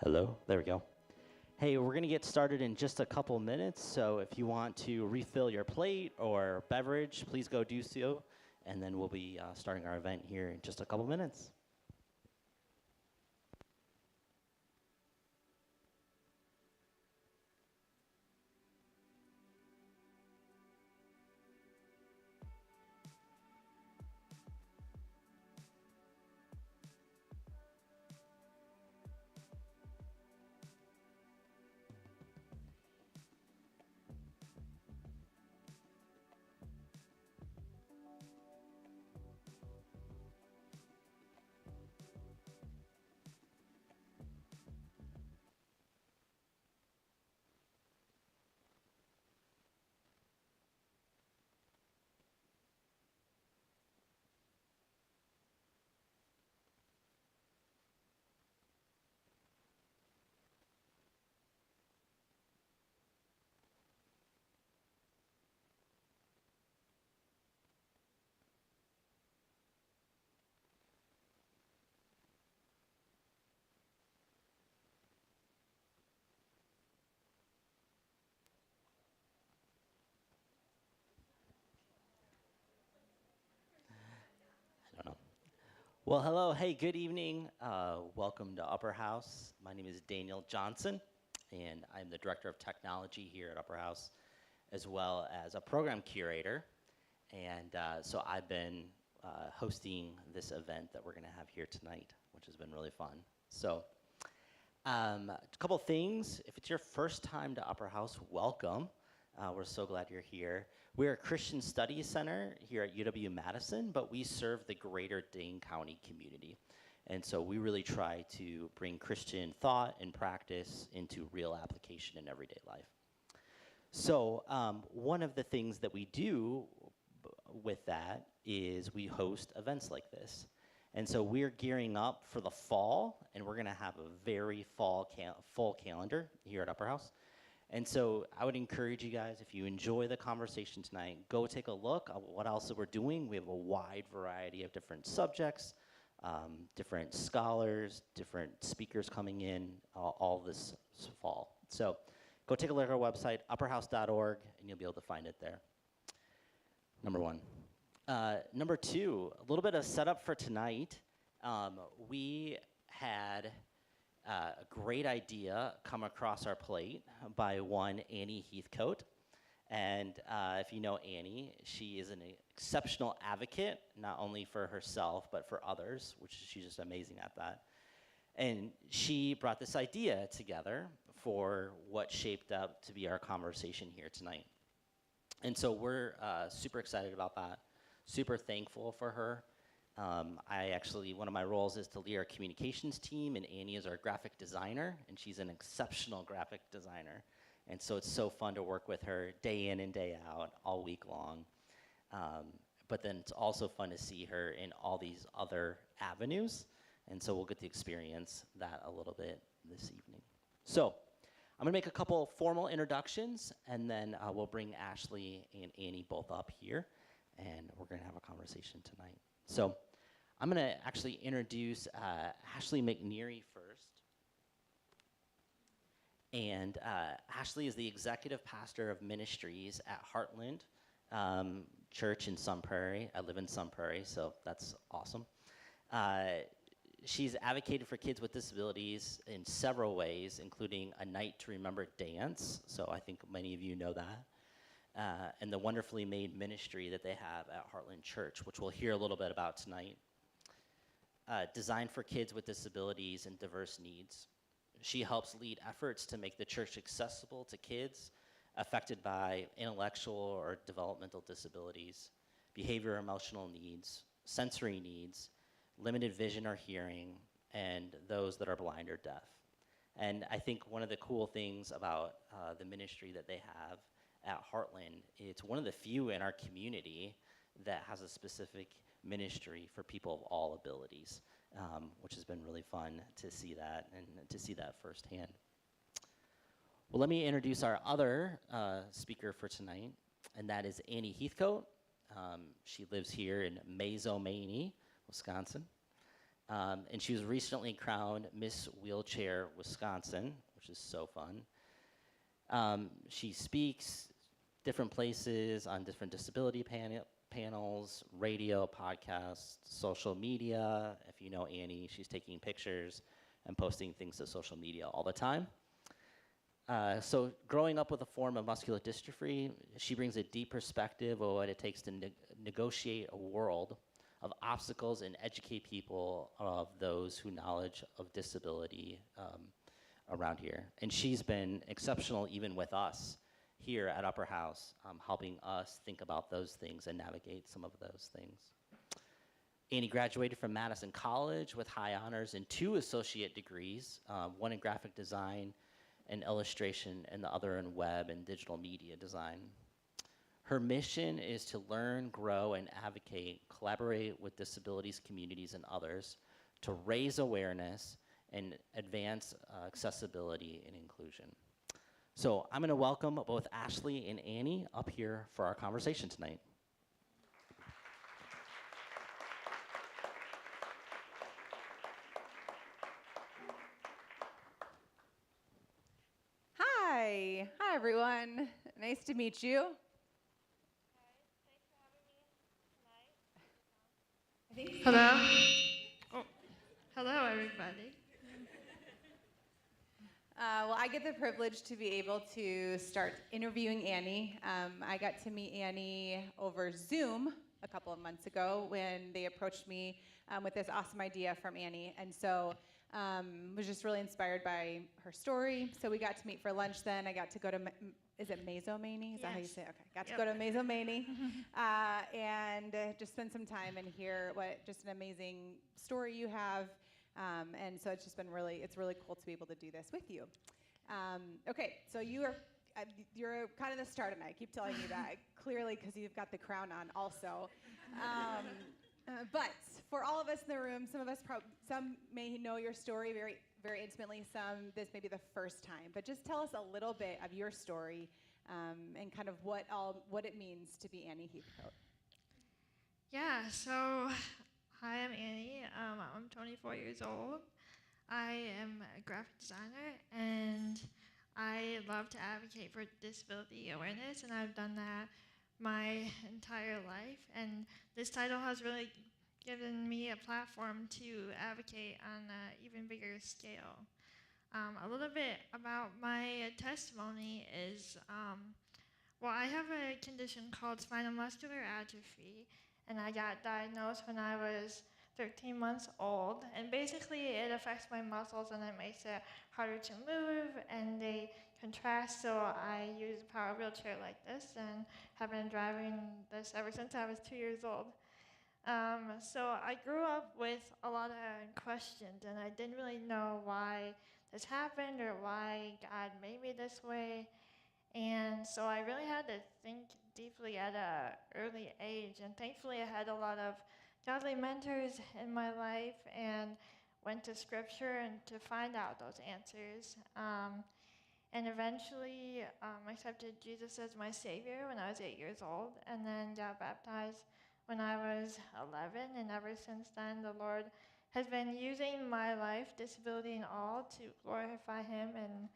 Hello, there we go. Hey, we're gonna get started in just a couple minutes, so if you want to refill your plate or beverage, please go do so, and then we'll be starting our event here in just a couple minutes. I don't know. Well, hello, hey, good evening. Welcome to Upper House. My name is Daniel Johnson, and I'm the Director of Technology here at Upper House, as well as a program curator. And so I've been hosting this event that we're gonna have here tonight, which has been really fun. So, a couple things. If it's your first time to Upper House, welcome. We're so glad you're here. We're a Christian Studies Center here at UW-Madison, but we serve the greater Dane County community. And so we really try to bring Christian thought and practice into real application in everyday life. So one of the things that we do with that is we host events like this. And so we're gearing up for the fall, and we're gonna have a very full calendar here at Upper House. And so I would encourage you guys, if you enjoy the conversation tonight, go take a look at what else we're doing. We have a wide variety of different subjects, different scholars, different speakers coming in all this fall. So go take a look at our website, upperhouse.org, and you'll be able to find it there. Number one. Number two, a little bit of setup for tonight. We had a great idea come across our plate by one Annie Heathcote. And if you know Annie, she is an exceptional advocate, not only for herself, but for others, which she's just amazing at that. And she brought this idea together for what shaped up to be our conversation here tonight. And so we're super excited about that, super thankful for her. One of my roles is to lead our communications team, and Annie is our graphic designer, and she's an exceptional graphic designer. And so it's so fun to work with her day in and day out, all week long. But then it's also fun to see her in all these other avenues, and so we'll get to experience that a little bit this evening. So I'm gonna make a couple formal introductions, and then we'll bring Ashley and Annie both up here, and we're gonna have a conversation tonight. So I'm gonna actually introduce Ashley McNary first. And Ashley is the executive pastor of ministries at Heartland Church in Sun Prairie. I live in Sun Prairie, so that's awesome. She's advocated for kids with disabilities in several ways, including a Night to Remember dance, so I think many of you know that, and the Wonderfully Made ministry that they have at Heartland Church, which we'll hear a little bit about tonight. Designed for kids with disabilities and diverse needs. She helps lead efforts to make the church accessible to kids affected by intellectual or developmental disabilities, behavior emotional needs, sensory needs, limited vision or hearing, and those that are blind or deaf. And I think one of the cool things about the ministry that they have at Heartland, it's one of the few in our community that has a specific ministry for people of all abilities, which has been really fun to see that and to see that firsthand. Well, let me introduce our other speaker for tonight, and that is Annie Heathcote. She lives here in Mazomanie, Wisconsin. And she was recently crowned Miss Wheelchair Wisconsin, which is so fun. She speaks different places on different disability panels, radio, podcasts, social media. If you know Annie, she's taking pictures and posting things to social media all the time. So growing up with a form of muscular dystrophy, she brings a deep perspective of what it takes to negotiate a world of obstacles and educate people of those who knowledge of disability around here. And she's been exceptional even with us here at Upper House, helping us think about those things and navigate some of those things. Annie graduated from Madison College with high honors in 2 associate degrees, one in graphic design and illustration, and the other in web and digital media design. Her mission is to learn, grow, and advocate, collaborate with disabilities communities and others to raise awareness and advance accessibility and inclusion. So I'm gonna welcome both Ashley and Annie up here for our conversation tonight. Hi, everyone. Nice to meet you. Guys, thanks for having me tonight. Hello. Oh, hello, everybody. Well, I get the privilege to be able to start interviewing Annie. I got to meet Annie over Zoom a couple of months ago when they approached me with this awesome idea from Annie. And so was just really inspired by her story. So we got to meet for lunch then. I got to go to, is it Mazomanie? Is that how you say it? Okay, got to go to Mazomanie and just spend some time and hear what just an amazing story you have. And so it's just been it's really cool to be able to do this with you. Okay, so you're kind of the star tonight. I keep telling you that, clearly because you've got the crown on also. But for all of us in the room, some may know your story very, very intimately. Some, this may be the first time. But just tell us a little bit of your story and kind of what it means to be Annie Heathcote. Yeah, so hi, I'm Annie. I'm 24 years old. I am a graphic designer, and I love to advocate for disability awareness, and I've done that my entire life. And this title has really given me a platform to advocate on an even bigger scale. A little bit about my testimony is, well, I have a condition called spinal muscular atrophy, and I got diagnosed when I was 13 months old. And basically, it affects my muscles, and it makes it harder to move, and they contrast. So I use a power wheelchair like this, and have been driving this ever since I was 2 years old. So I grew up with a lot of questions, and I didn't really know why this happened or why God made me this way. And so I really had to think deeply at an early age. And thankfully, I had a lot of godly mentors in my life and went to scripture and to find out those answers. And eventually accepted Jesus as my Savior when I was 8 years old, and then got baptized when I was 11. And ever since then, the Lord has been using my life, disability and all, to glorify Him in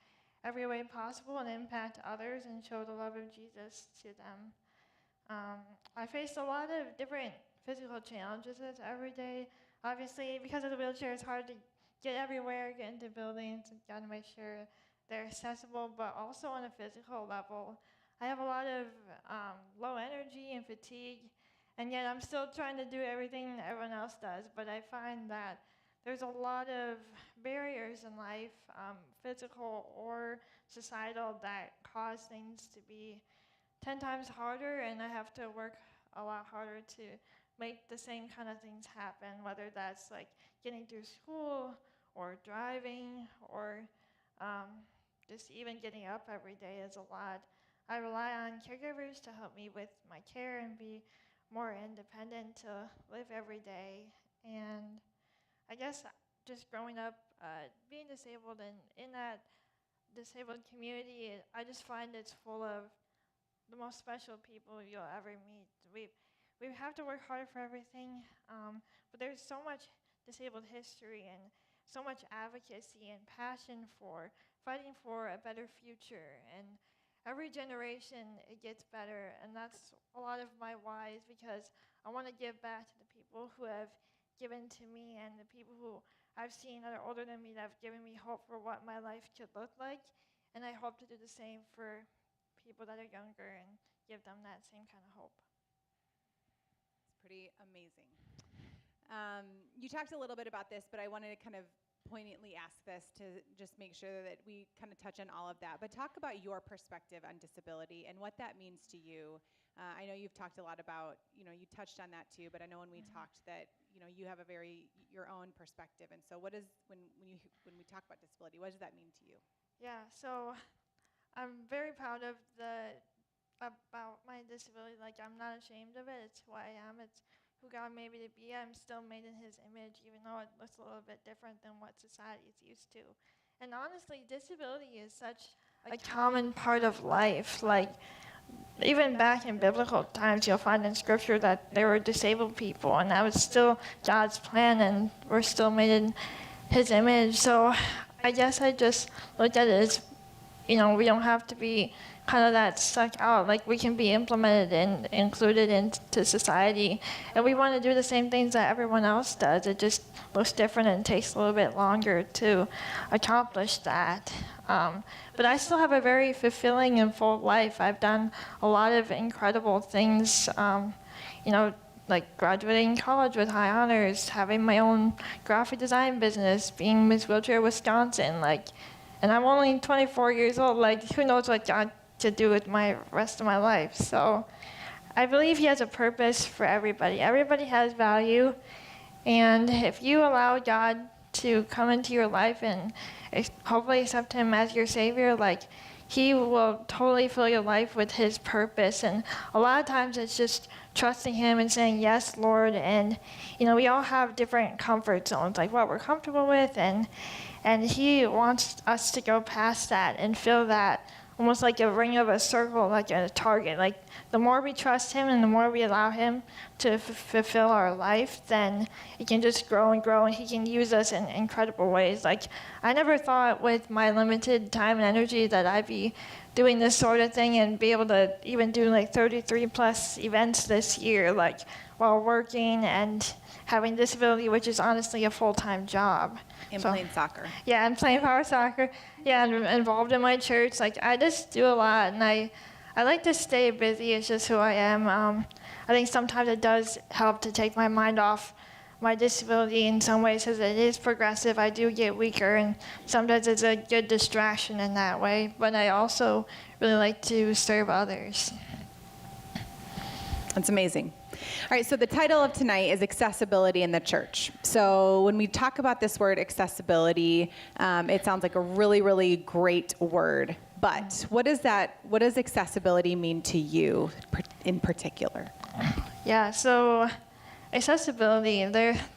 every way possible and impact others and show the love of Jesus to them. I faced a lot of different physical challenges every day. Obviously, because of the wheelchair, it's hard to get everywhere, get into buildings, and got to make sure they're accessible, but also on a physical level. I have a lot of low energy and fatigue, and yet I'm still trying to do everything everyone else does, but I find that there's a lot of barriers in life, physical or societal, that cause things to be 10 times harder, and I have to work a lot harder to make the same kind of things happen, whether that's like getting through school or driving or just even getting up every day is a lot. I rely on caregivers to help me with my care and be more independent to live every day. And I guess just growing up, being disabled, and in that disabled community, I just find it's full of the most special people you'll ever meet. We have to work hard for everything, but there's so much disabled history and so much advocacy and passion for fighting for a better future. And every generation, it gets better. And that's a lot of my whys, because I want to give back to the people who have given to me and the people who I've seen that are older than me that have given me hope for what my life could look like. And I hope to do the same for people that are younger and give them that same kind of hope. It's pretty amazing. You talked a little bit about this, but I wanted to kind of poignantly ask this to just make sure that we kind of touch on all of that. But talk about your perspective on disability and what that means to you. I know you've talked a lot about, you touched on that too, but I know when we talked that, you have your own perspective. And so what is, when we talk about disability, what does that mean to you? Yeah, so I'm very proud about my disability. Like, I'm not ashamed of it. It's who I am. It's who God made me to be. I'm still made in His image, even though it looks a little bit different than what society is used to. And honestly, disability is such a common part of life. Like, even back in biblical times, you'll find in Scripture that there were disabled people, and that was still God's plan, and we're still made in His image. So I guess I just looked at it as, we don't have to be kind of that stuck out. Like, we can be implemented and included into society. And we want to do the same things that everyone else does. It just looks different and takes a little bit longer to accomplish that. But I still have a very fulfilling and full life. I've done a lot of incredible things, like graduating college with high honors, having my own graphic design business, being Miss Wheelchair Wisconsin, and I'm only 24 years old. Like, who knows what God to do with my rest of my life. So I believe He has a purpose for everybody. Everybody has value, and if you allow God to come into your life and hopefully accept Him as your Savior, He will totally fill your life with His purpose. And a lot of times it's just trusting Him and saying, yes, Lord. And, we all have different comfort zones, like what we're comfortable with. And He wants us to go past that and fill that almost like a ring of a circle, like a target. Like, the more we trust Him and the more we allow Him to fulfill our life, then it can just grow and grow, and He can use us in incredible ways. Like, I never thought with my limited time and energy that I'd be doing this sort of thing and be able to even do 33 plus events this year, while working and having disability, which is honestly a full-time job. And playing soccer. Yeah, and playing power soccer. Yeah, and involved in my church. I just do a lot, and I like to stay busy. It's just who I am. I think sometimes it does help to take my mind off my disability in some ways, because it is progressive. I do get weaker, and sometimes it's a good distraction in that way. But I also really like to serve others. That's amazing. All right, so the title of tonight is Accessibility in the Church. So when we talk about this word accessibility, it sounds like a really, really great word. But what does accessibility mean to you in particular? Yeah, so accessibility,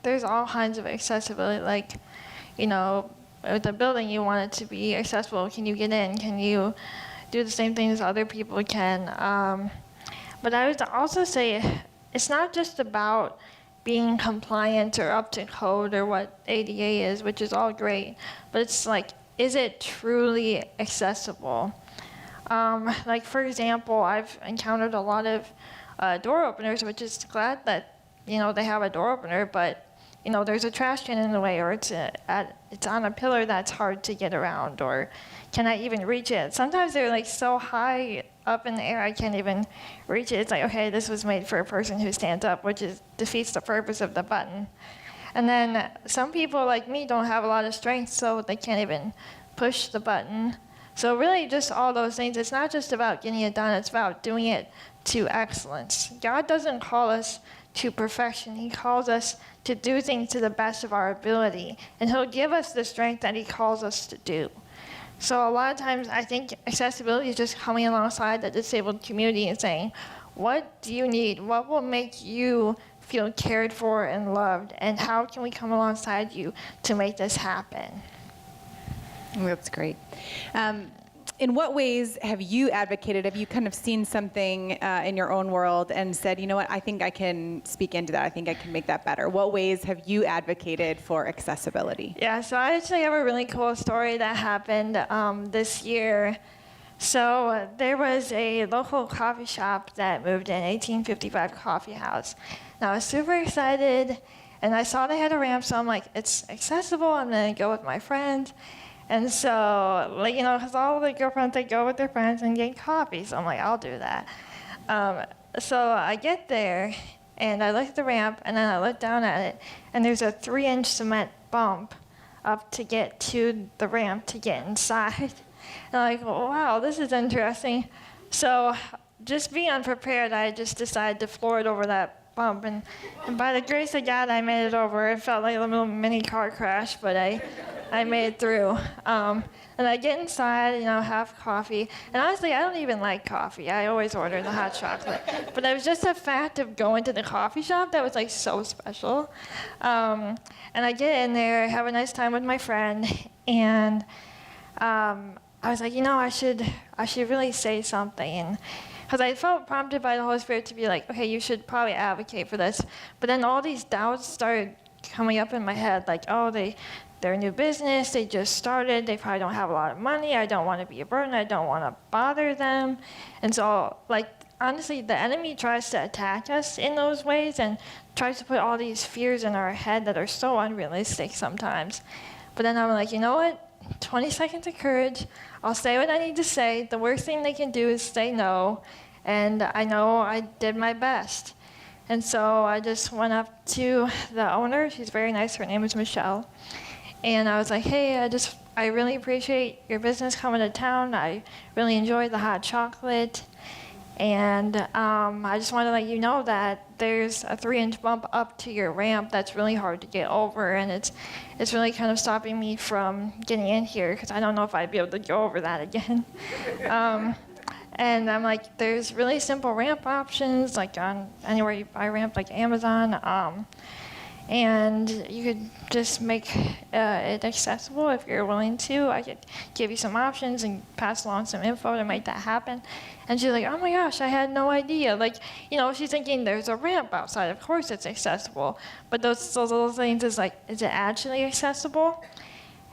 there's all kinds of accessibility. With the building, you want it to be accessible. Can you get in? Can you do the same things other people can? But I would also say it's not just about being compliant or up to code or what ADA is, which is all great, but it's is it truly accessible? For example, I've encountered a lot of door openers, which is glad that, they have a door opener, but, there's a trash can in the way, or it's on a pillar that's hard to get around, or can I even reach it? Sometimes they're so high up in the air, I can't even reach it. It's okay, this was made for a person who stands up, which defeats the purpose of the button. And then some people like me don't have a lot of strength, so they can't even push the button. So really just all those things. It's not just about getting it done, it's about doing it to excellence. God doesn't call us to perfection. He calls us to do things to the best of our ability. And He'll give us the strength that He calls us to do. So a lot of times I think accessibility is just coming alongside the disabled community and saying, what do you need? What will make you feel cared for and loved? And how can we come alongside you to make this happen? That's great. in what ways have you advocated? Have you kind of seen something in your own world and said, you know what, I think I can speak into that. I think I can make that better. What ways have you advocated for accessibility? Yeah, so I actually have a really cool story that happened this year. So there was a local coffee shop that moved in, 1855 Coffee House. And I was super excited, and I saw they had a ramp, so I'm like, it's accessible, I'm gonna go with my friends. And so, like, because all the girlfriends, they go with their friends and get coffee, so I'm like, I'll do that. So I get there, and I look at the ramp, and then I look down at it, and there's a 3-inch cement bump up to get to the ramp to get inside. And I'm like, well, wow, this is interesting. So just being unprepared, I just decided to floor it over that bump. And by the grace of God, I made it over. It felt like a little mini car crash, but I made it through. And I get inside, have coffee. And honestly, I don't even like coffee. I always order the hot chocolate. But it was just a fact of going to the coffee shop that was like so special. And I get in there, have a nice time with my friend, and I was like, I should really say something. Because I felt prompted by the Holy Spirit to be like, okay, you should probably advocate for this. But then all these doubts started coming up in my head, like, oh, they're a new business, they just started, they probably don't have a lot of money, I don't want to be a burden, I don't want to bother them. And so, like, honestly, the enemy tries to attack us in those ways and tries to put all these fears in our head that are so unrealistic sometimes. But then I'm like, you know what? 20 seconds of courage. I'll say what I need to say. The worst thing they can do is say no. And I know I did my best. And so I just went up to the owner. She's very nice. Her name is Michelle. And I was like, hey, I really appreciate your business coming to town. I really enjoyed the hot chocolate. And I just want to let you know that there's a 3-inch bump up to your ramp that's really hard to get over, and it's really kind of stopping me from getting in here because I don't know if I'd be able to go over that again. And I'm like, there's really simple ramp options, like on anywhere you buy ramp, like Amazon. And you could just make it accessible if you're willing to. I could give you some options and pass along some info to make that happen. And she's like, oh my gosh, I had no idea. Like, she's thinking there's a ramp outside. Of course it's accessible. But those little things is like, is it actually accessible?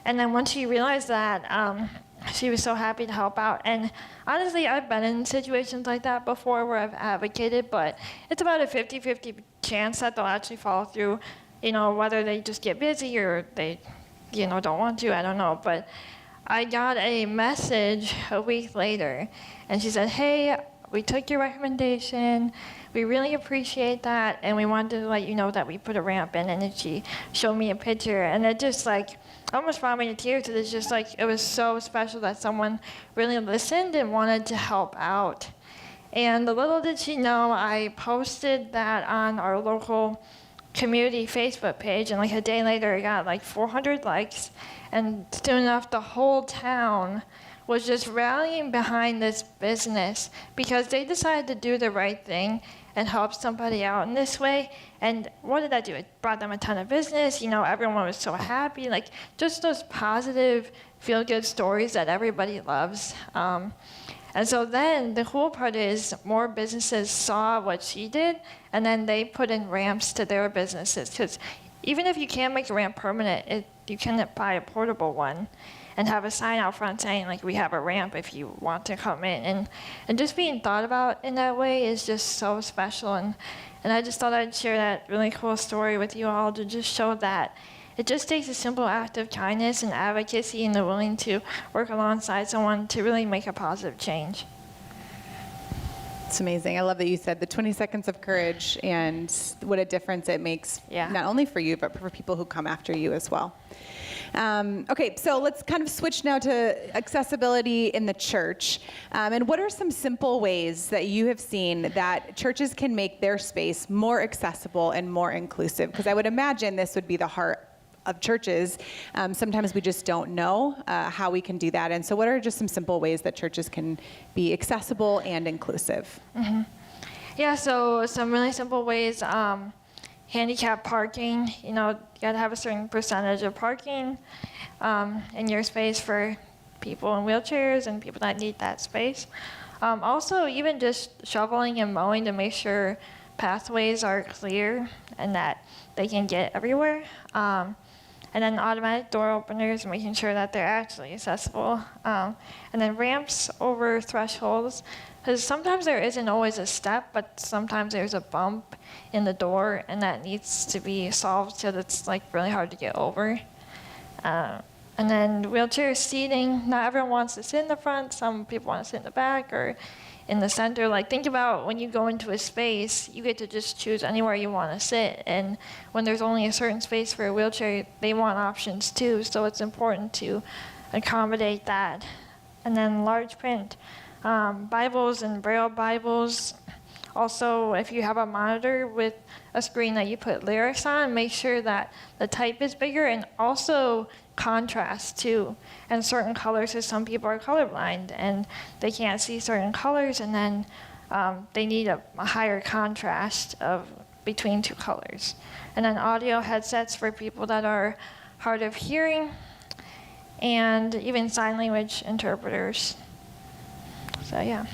And then once she realized that, she was so happy to help out. And honestly, I've been in situations like that before where I've advocated, but it's about a 50-50 chance that they'll actually follow through, whether they just get busy or they, don't want to, I don't know. But I got a message a week later, and she said, hey, we took your recommendation. We really appreciate that, and we wanted to let you know that we put a ramp in. And then she showed me a picture, and it just almost brought me to tears. It's just it was so special that someone really listened and wanted to help out. And little did she know, I posted that on our local community Facebook page, and a day later it got 400 likes, and soon enough the whole town was just rallying behind this business because they decided to do the right thing and help somebody out in this way. And what did that do? It brought them a ton of business. Everyone was so happy. Just those positive, feel-good stories that everybody loves. And so then the cool part is more businesses saw what she did, and then they put in ramps to their businesses. Because even if you can't make a ramp permanent, you can buy a portable one and have a sign out front saying, we have a ramp if you want to come in. And just being thought about in that way is just so special. And I just thought I'd share that really cool story with you all to just show that it just takes a simple act of kindness and advocacy and the willing to work alongside someone to really make a positive change. It's amazing. I love that you said the 20 seconds of courage and what a difference it makes, not only for you, but for people who come after you as well. Okay, so let's kind of switch now to accessibility in the church. And what are some simple ways that you have seen that churches can make their space more accessible and more inclusive? Because I would imagine this would be the heart of churches. Sometimes we just don't know how we can do that. And so what are just some simple ways that churches can be accessible and inclusive? Mm-hmm. Yeah, so some really simple ways. Handicap parking, you got to have a certain percentage of parking in your space for people in wheelchairs and people that need that space. Also, even just shoveling and mowing to make sure pathways are clear and that they can get everywhere. And then automatic door openers, making sure that they're actually accessible. And then ramps over thresholds, because sometimes there isn't always a step, but sometimes there's a bump in the door, and that needs to be solved because it's like really hard to get over. And then wheelchair seating, not everyone wants to sit in the front, some people want to sit in the back or in the center. Like, think about when you go into a space, you get to just choose anywhere you want to sit. And when there's only a certain space for a wheelchair, they want options too. So it's important to accommodate that. And then large print, Bibles and Braille Bibles. Also, if you have a monitor with a screen that you put lyrics on, make sure that the type is bigger, and also contrast too, and certain colors, because some people are colorblind and they can't see certain colors, and then they need a higher contrast of between two colors. And then audio headsets for people that are hard of hearing, and even sign language interpreters. So yeah.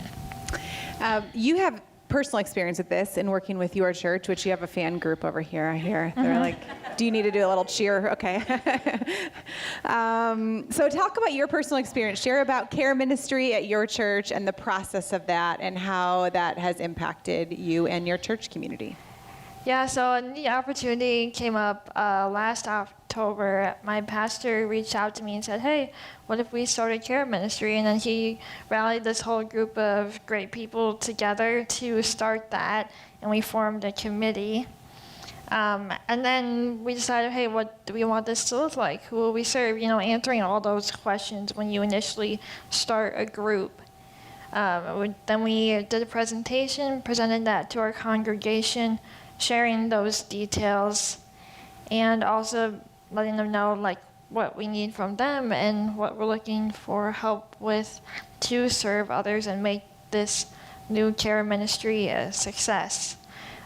You have personal experience with this in working with your church, which you have a fan group over here, I hear. They're like, do you need to do a little cheer? Okay. So talk about your personal experience. Share about care ministry at your church and the process of that and how that has impacted you and your church community. Yeah, so the opportunity came up last October. My pastor reached out to me and said, hey, what if we started care ministry? And then he rallied this whole group of great people together to start that, and we formed a committee. And then we decided, hey, what do we want this to look like? Who will we serve? You know, answering all those questions when you initially start a group. Then we did a presentation, presented that to our congregation, sharing those details, and also letting them know like what we need from them and what we're looking for help with to serve others and make this new care ministry a success.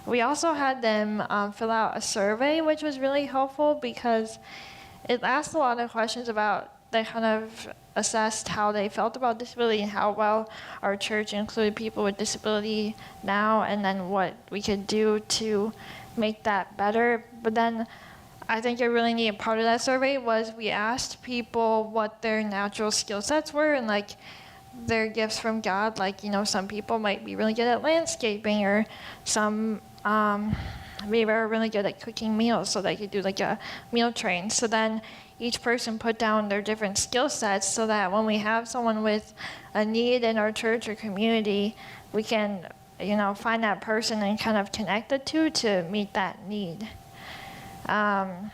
We also had them fill out a survey, which was really helpful because it asked a lot of questions about, they kind of assessed how they felt about disability and how well our church included people with disability now, and then what we could do to make that better. But then I think a really neat part of that survey was we asked people what their natural skill sets were and like their gifts from God. Like, you know, some people might be really good at landscaping, or some maybe are really good at cooking meals, so they could do like a meal train. So then each person put down their different skill sets so that when we have someone with a need in our church or community, we can, you know, find that person and kind of connect the two to meet that need. And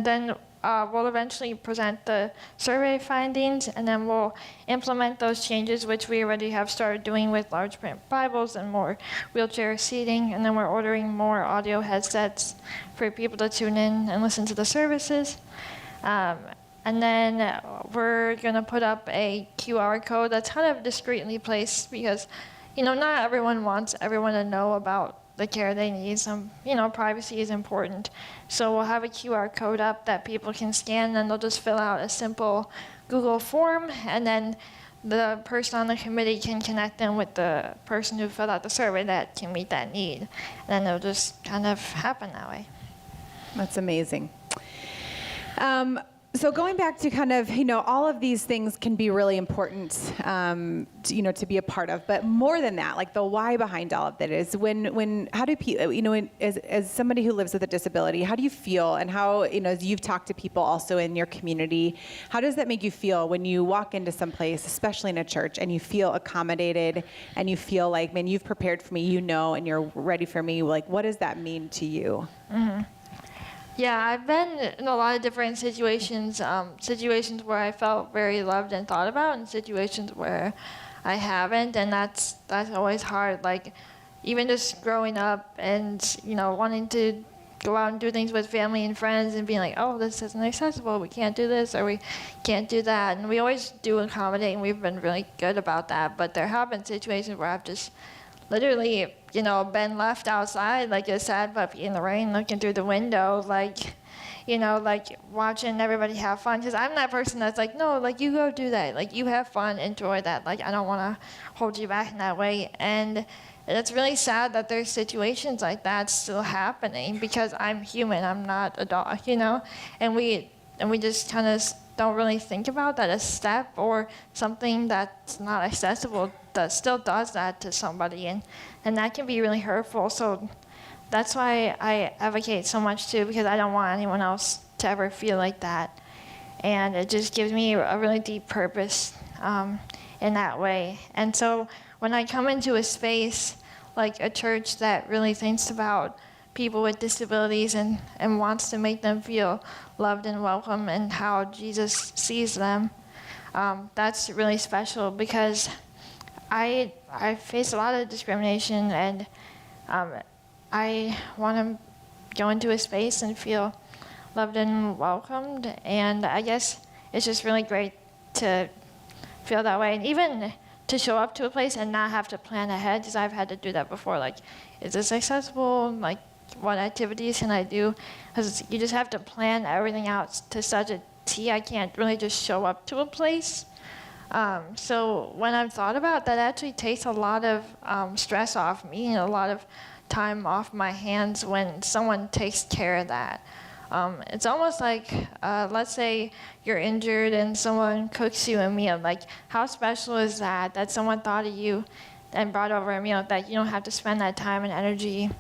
then we'll eventually present the survey findings, and then we'll implement those changes, which we already have started doing with large print Bibles and more wheelchair seating. And then we're ordering more audio headsets for people to tune in and listen to the services. And then we're going to put up a QR code that's kind of discreetly placed because, you know, not everyone wants everyone to know about the care they need. Some, you know, privacy is important. So we'll have a QR code up that people can scan, and then they'll just fill out a simple Google form, and then the person on the committee can connect them with the person who filled out the survey that can meet that need. And then it'll just kind of happen that way. That's amazing. So going back to kind of, you know, all of these things can be really important, to, you know, to be a part of. But more than that, like the why behind all of that is how do people, you know, as somebody who lives with a disability, how do you feel, and how, you know, as you've talked to people also in your community, how does that make you feel when you walk into some place, especially in a church, and you feel accommodated and you feel like, man, you've prepared for me, you know, and you're ready for me? Like, what does that mean to you? Mm-hmm. Yeah, I've been in a lot of different situations, situations where I felt very loved and thought about, and situations where I haven't, and that's always hard. Like, even just growing up and, you know, wanting to go out and do things with family and friends and being like, oh, this isn't accessible, we can't do this, or we can't do that. And we always do accommodate, and we've been really good about that. But there have been situations where I've just literally, you know, been left outside like a sad puppy in the rain looking through the window, like, like watching everybody have fun. Because I'm that person that's like, no, like you go do that. Like you have fun, enjoy that. Like I don't want to hold you back in that way. And it's really sad that there's situations like that still happening because I'm human. I'm not a dog, And we just kind of don't really think about that a step or something that's not accessible that still does that to somebody, and that can be really hurtful. So that's why I advocate so much too, because I don't want anyone else to ever feel like that, and it just gives me a really deep purpose in that way. And so when I come into a space like a church that really thinks about people with disabilities and wants to make them feel loved and welcome and how Jesus sees them, that's really special, because I face a lot of discrimination, and I want to go into a space and feel loved and welcomed, and I guess it's just really great to feel that way, and even to show up to a place and not have to plan ahead, because I've had to do that before, like, is this accessible, like, what activities can I do, because you just have to plan everything out to such a T. I can't really just show up to a place. So when I've thought about that, actually takes a lot of stress off me and a lot of time off my hands when someone takes care of that. It's almost like, let's say you're injured and someone cooks you a meal. Like, how special is that someone thought of you and brought over a meal, that you don't have to spend that time and energy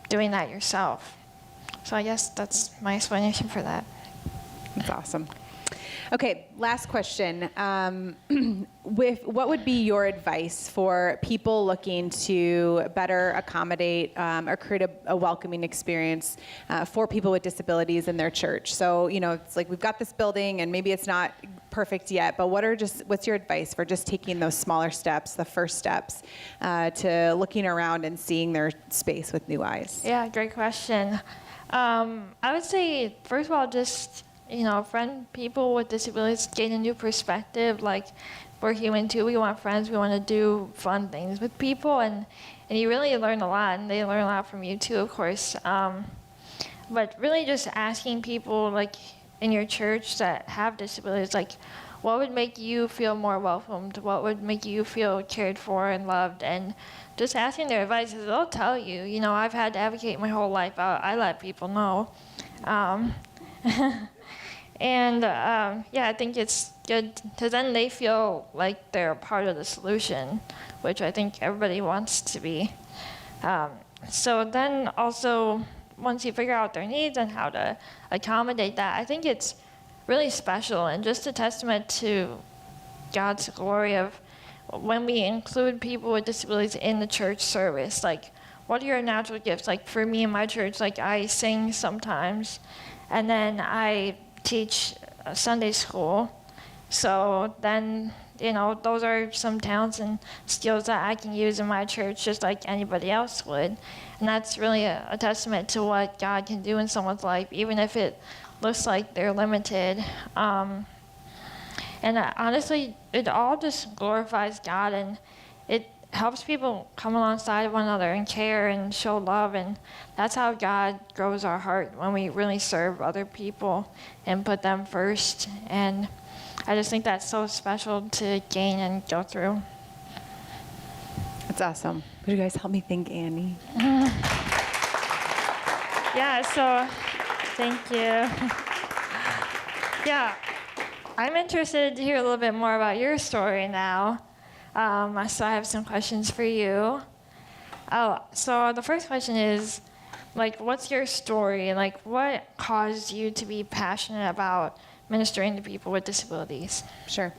doing that yourself. So I guess that's my explanation for that. That's awesome. Okay, last question. What would be your advice for people looking to better accommodate or create a welcoming experience for people with disabilities in their church? So, it's like we've got this building and maybe it's not perfect yet, but what's your advice for just taking those smaller steps, the first steps, to looking around and seeing their space with new eyes? Yeah, great question. I would say, first of all, just friend people with disabilities, gain a new perspective. Like, we're human too. We want friends. We want to do fun things with people, and you really learn a lot, and they learn a lot from you too, of course. But really, just asking people like in your church that have disabilities, like, what would make you feel more welcomed? What would make you feel cared for and loved? And just asking their advice, because they'll tell you. I've had to advocate my whole life. I let people know. And I think it's good because then they feel like they're a part of the solution, which I think everybody wants to be. So then also, once you figure out their needs and how to accommodate that, I think it's really special and just a testament to God's glory of when we include people with disabilities in the church service. Like, what are your natural gifts? Like, for me in my church, like, I sing sometimes, and then I teach Sunday school. So then, those are some talents and skills that I can use in my church just like anybody else would. And that's really a testament to what God can do in someone's life, even if it looks like they're limited. And honestly, it all just glorifies God, and it helps people come alongside one another and care and show love, and that's how God grows our heart, when we really serve other people and put them first. And I just think that's so special to gain and go through. That's awesome. Would you guys help me thank Annie? Yeah, so thank you. Yeah, I'm interested to hear a little bit more about your story now. So I have some questions for you. So the first question is, like, what's your story? Like, what caused you to be passionate about ministering to people with disabilities? Sure.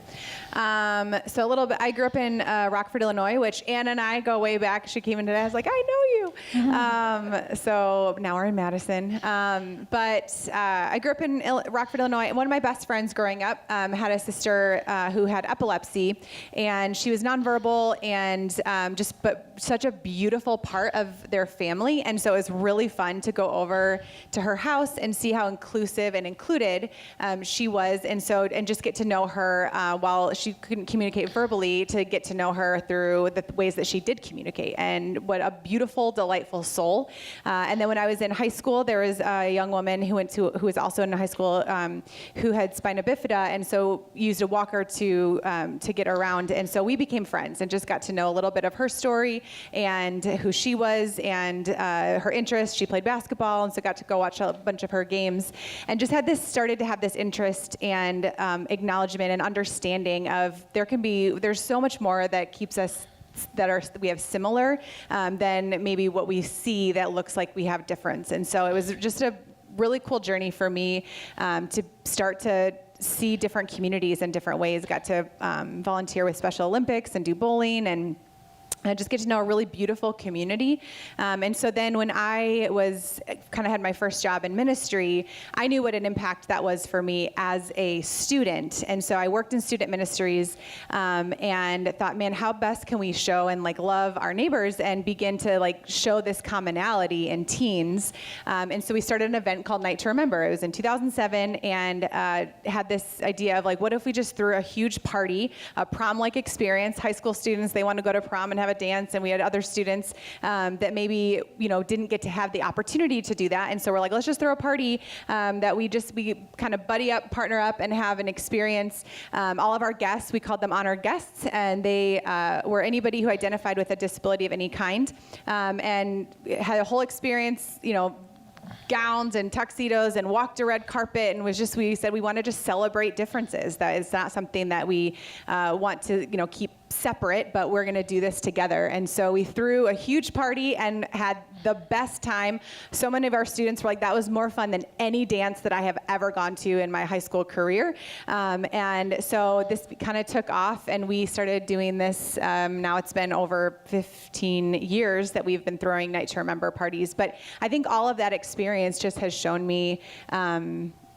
So a little bit, I grew up in Rockford, Illinois, which Anna and I go way back. She came in today. I was like, I know you. So now we're in Madison. But I grew up in Rockford, Illinois. And one of my best friends growing up had a sister who had epilepsy. And she was nonverbal and but such a beautiful part of their family. And so it was really fun to go over to her house and see how inclusive and included she was, and just get to know her while she couldn't communicate verbally, to get to know her through the ways that she did communicate. And what a beautiful, delightful soul. And then when I was in high school, there was a young woman who was also in high school who had spina bifida, and so used a walker to get around. And so we became friends and just got to know a little bit of her story and who she was and her interests. She played basketball, and so got to go watch a bunch of her games, and just started to have this interest and acknowledgement and understanding of there's so much more that keeps us we have similar than maybe what we see that looks like we have difference. And so it was just a really cool journey for me to start to see different communities in different ways. Got to volunteer with Special Olympics and do bowling, and just get to know a really beautiful community. And so then when I had my first job in ministry, I knew what an impact that was for me as a student. And so I worked in student ministries and thought, man, how best can we show and love our neighbors and begin to show this commonality in teens? And so we started an event called Night to Remember. It was in 2007, and had this idea of what if we just threw a huge party, a prom-like experience. High school students, they want to go to prom and have a dance, and we had other students that maybe didn't get to have the opportunity to do that. And so we're let's just throw a party that we kind of buddy up, partner up, and have an experience. All of our guests, we called them honored guests, and they were anybody who identified with a disability of any kind, and had a whole experience, gowns and tuxedos, and walked a red carpet, and we said we want to just celebrate differences. That is not something that we want to keep separate, but we're going to do this together. And so we threw a huge party and had the best time. So many of our students were that was more fun than any dance that I have ever gone to in my high school career. And so this kind of took off, and we started doing this. Now it's been over 15 years that we've been throwing Night to Remember parties. But I think all of that experience just has shown me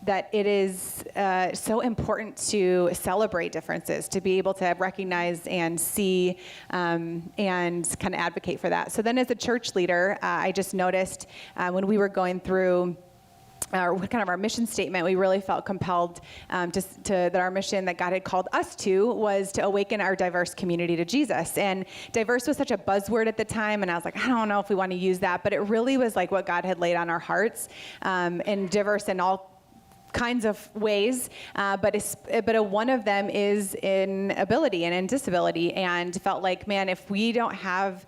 that it is so important to celebrate differences, to be able to recognize and see and kind of advocate for that. So then as a church leader, I just noticed when we were going through our mission statement, we really felt compelled that our mission that God had called us to was to awaken our diverse community to Jesus. And diverse was such a buzzword at the time, and I was I don't know if we want to use that, but it really was what God had laid on our hearts, and diverse in all kinds of ways, but one of them is in ability and in disability, and felt man, if we don't have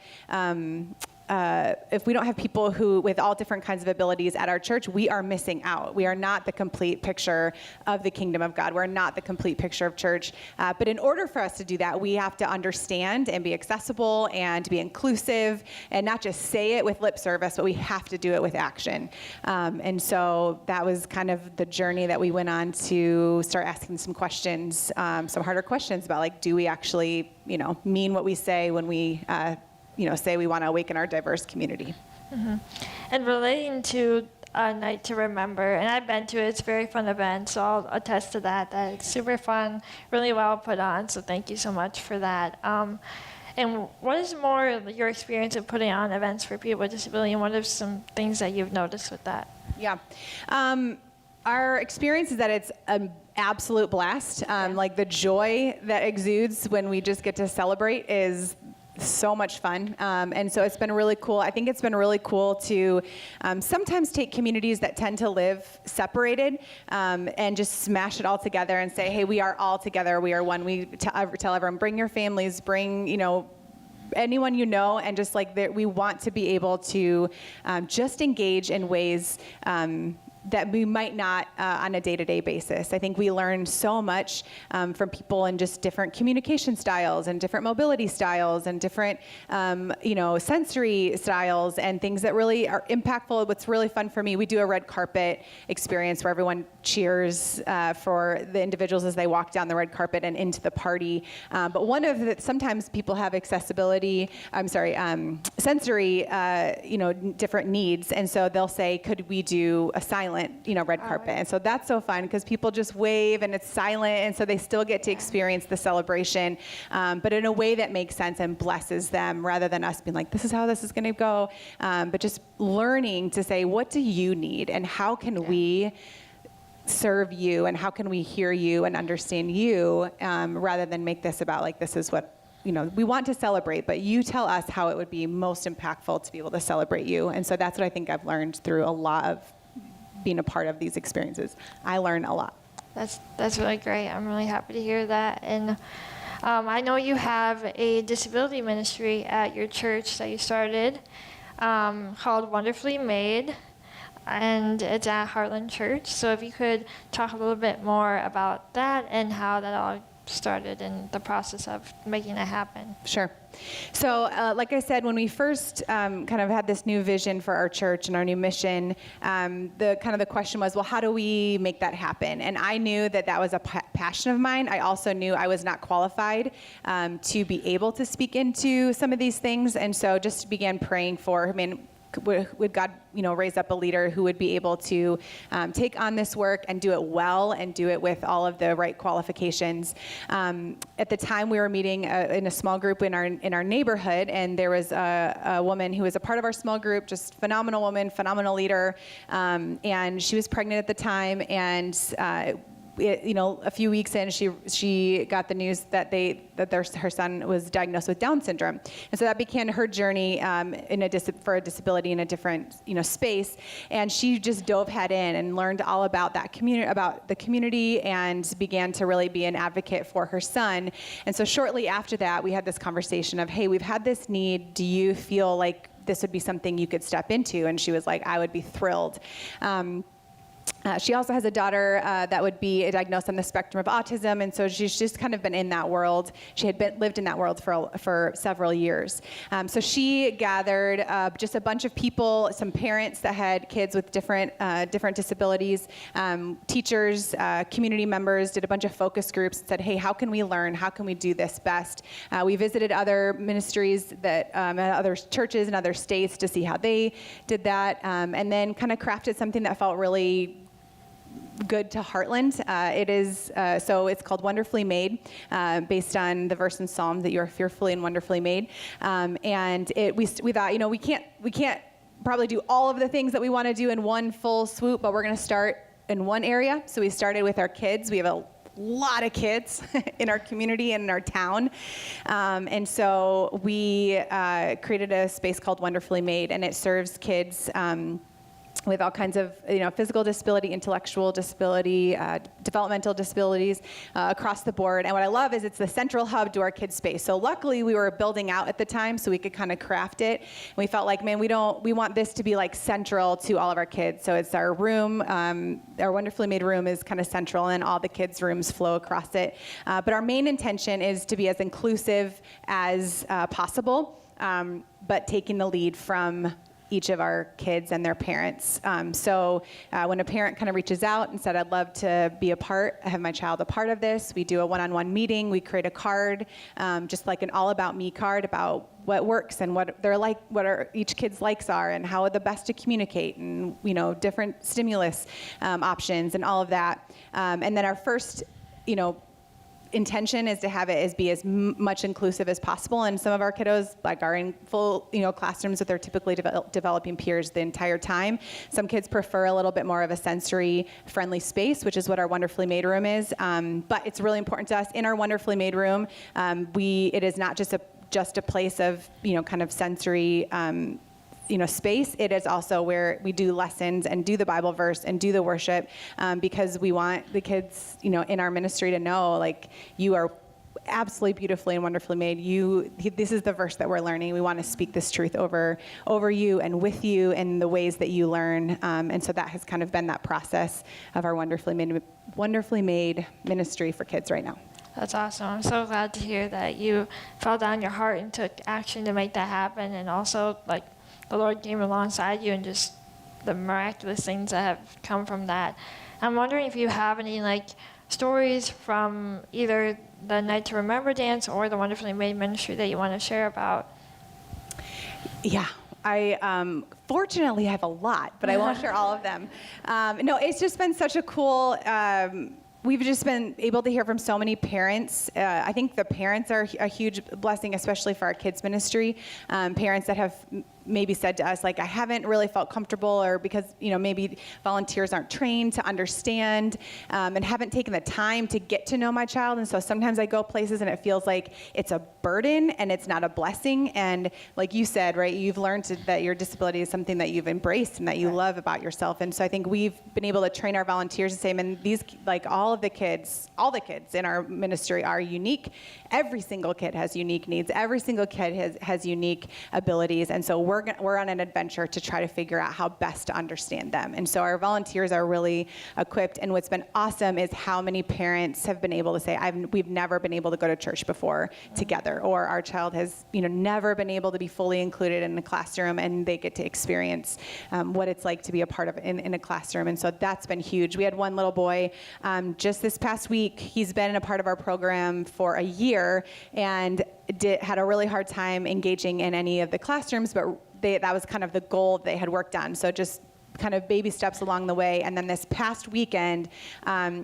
people who with all different kinds of abilities at our church, we are missing out. We are not the complete picture of the kingdom of God. We're not the complete picture of church. But in order for us to do that, we have to understand and be accessible and be inclusive, and not just say it with lip service, but we have to do it with action. And so that was kind of the journey that we went on to start asking some questions, some harder questions about do we actually, mean what we say when we say we want to awaken our diverse community. Mm-hmm. And relating to Night to Remember, and I've been to it, it's a very fun event, so I'll attest to that it's super fun, really well put on, so thank you so much for that. And what is more your experience of putting on events for people with disability, and what are some things that you've noticed with that? Yeah. Our experience is that it's an absolute blast. The joy that exudes when we just get to celebrate is so much fun. And so it's been really cool. I think it's been really cool to sometimes take communities that tend to live separated and just smash it all together and say, hey, we are all together. We are one. We tell everyone, bring your families, bring, anyone and just we want to be able to just engage in ways that we might not on a day-to-day basis. I think we learn so much from people in just different communication styles and different mobility styles and different, sensory styles and things that really are impactful. What's really fun for me, we do a red carpet experience where everyone cheers for the individuals as they walk down the red carpet and into the party. But one of the, sometimes people have sensory, different needs. And so they'll say, could we do a silent, red carpet? And so that's so fun because people just wave and it's silent. And so they still get to experience the celebration, but in a way that makes sense and blesses them rather than us being this is how this is going to go. But just learning to say, what do you need? And how can we serve you, and how can we hear you and understand you, rather than make this about like, this is what, we want to celebrate, but you tell us how it would be most impactful to be able to celebrate you. And so that's what I think I've learned through a lot of being a part of these experiences. I learn a lot. That's really great. I'm really happy to hear that. And I know you have a disability ministry at your church that you started called Wonderfully Made, and it's at Heartland Church. So if you could talk a little bit more about that and how that all started and the process of making it happen. Sure. So like I said, when we first kind of had this new vision for our church and our new mission, the question was, well, how do we make that happen? And I knew that was a passion of mine. I also knew I was not qualified to be able to speak into some of these things. And so just began praying for, would God, raise up a leader who would be able to take on this work and do it well and do it with all of the right qualifications. At the time, we were meeting in a small group in our neighborhood, and there was a woman who was a part of our small group, just phenomenal woman, phenomenal leader, and she was pregnant at the time, and a few weeks in, she got the news that her son was diagnosed with Down syndrome, and so that began her journey for a disability in a different space. And she just dove head in and learned all about the community, and began to really be an advocate for her son. And so shortly after that, we had this conversation of, hey, we've had this need. Do you feel like this would be something you could step into? And she was like, I would be thrilled. She also has a daughter that would be diagnosed on the spectrum of autism, and so she's just kind of been in that world. She had lived in that world for several years. So she gathered just a bunch of people, some parents that had kids with different disabilities, teachers, community members, did a bunch of focus groups, and said, hey, how can we learn? How can we do this best? We visited other ministries other churches in other states to see how they did that, and then kind of crafted something that felt really good to Heartland. So it's called Wonderfully Made, based on the verse in Psalm that you are fearfully and wonderfully made. And we thought, we can't probably do all of the things that we want to do in one full swoop, but we're going to start in one area. So we started with our kids. We have a lot of kids in our community and in our town. And so we created a space called Wonderfully Made, and it serves kids with all kinds of physical disability, intellectual disability, developmental disabilities across the board. And what I love is it's the central hub to our kids' space. So luckily we were building out at the time so we could kind of craft it. And we felt like, man, we want this to be like central to all of our kids. So it's our room, our Wonderfully Made room is kind of central, and all the kids' rooms flow across it. But our main intention is to be as inclusive as possible, but taking the lead from each of our kids and their parents. So when a parent kind of reaches out and said, I'd love to have my child a part of this, we do a one-on-one meeting. We create a card, just like an all about me card about what works and what they're like, what each kid's likes are, and how the best to communicate, and different stimulus options and all of that. And then our first, intention is to have it be as much inclusive as possible. And some of our kiddos are in full, classrooms with their typically developing peers the entire time. Some kids prefer a little bit more of a sensory-friendly space, which is what our Wonderfully Made room is. But it's really important to us. In our Wonderfully Made room, it is not just a place of, kind of sensory space. It is also where we do lessons and do the Bible verse and do the worship, because we want the kids, in our ministry to know, like, you are absolutely beautifully and wonderfully made. This is the verse that we're learning. We want to speak this truth over you and with you in the ways that you learn. And so that has kind of been that process of our Wonderfully Made ministry for kids right now. That's awesome. I'm so glad to hear that you fell down your heart and took action to make that happen, and also, like, the Lord came alongside you, and just the miraculous things that have come from that. I'm wondering if you have any stories from either the Night to Remember dance or the Wonderfully Made ministry that you want to share about. Yeah, I fortunately have a lot, but I won't share all of them. No, it's just been such a cool. We've just been able to hear from so many parents. I think the parents are a huge blessing, especially for our kids ministry. Parents that have maybe said to us, like, I haven't really felt comfortable, or because, maybe volunteers aren't trained to understand and haven't taken the time to get to know my child. And so sometimes I go places and it feels like it's a burden and it's not a blessing. And like you said, right, you've learned that your disability is something that you've embraced and that you love about yourself. And so I think we've been able to train our volunteers to say, and these, like, all the kids in our ministry are unique. Every single kid has unique needs. Every single kid has unique abilities. And so we're on an adventure to try to figure out how best to understand them. And so our volunteers are really equipped. And what's been awesome is how many parents have been able to say, we've never been able to go to church before together, or our child has, never been able to be fully included in the classroom, and they get to experience what it's like to be a part of in a classroom. And so that's been huge. We had one little boy just this past week. He's been a part of our program for a year and had a really hard time engaging in any of the classrooms, but that was kind of the goal they had worked on. So just kind of baby steps along the way. And then this past weekend,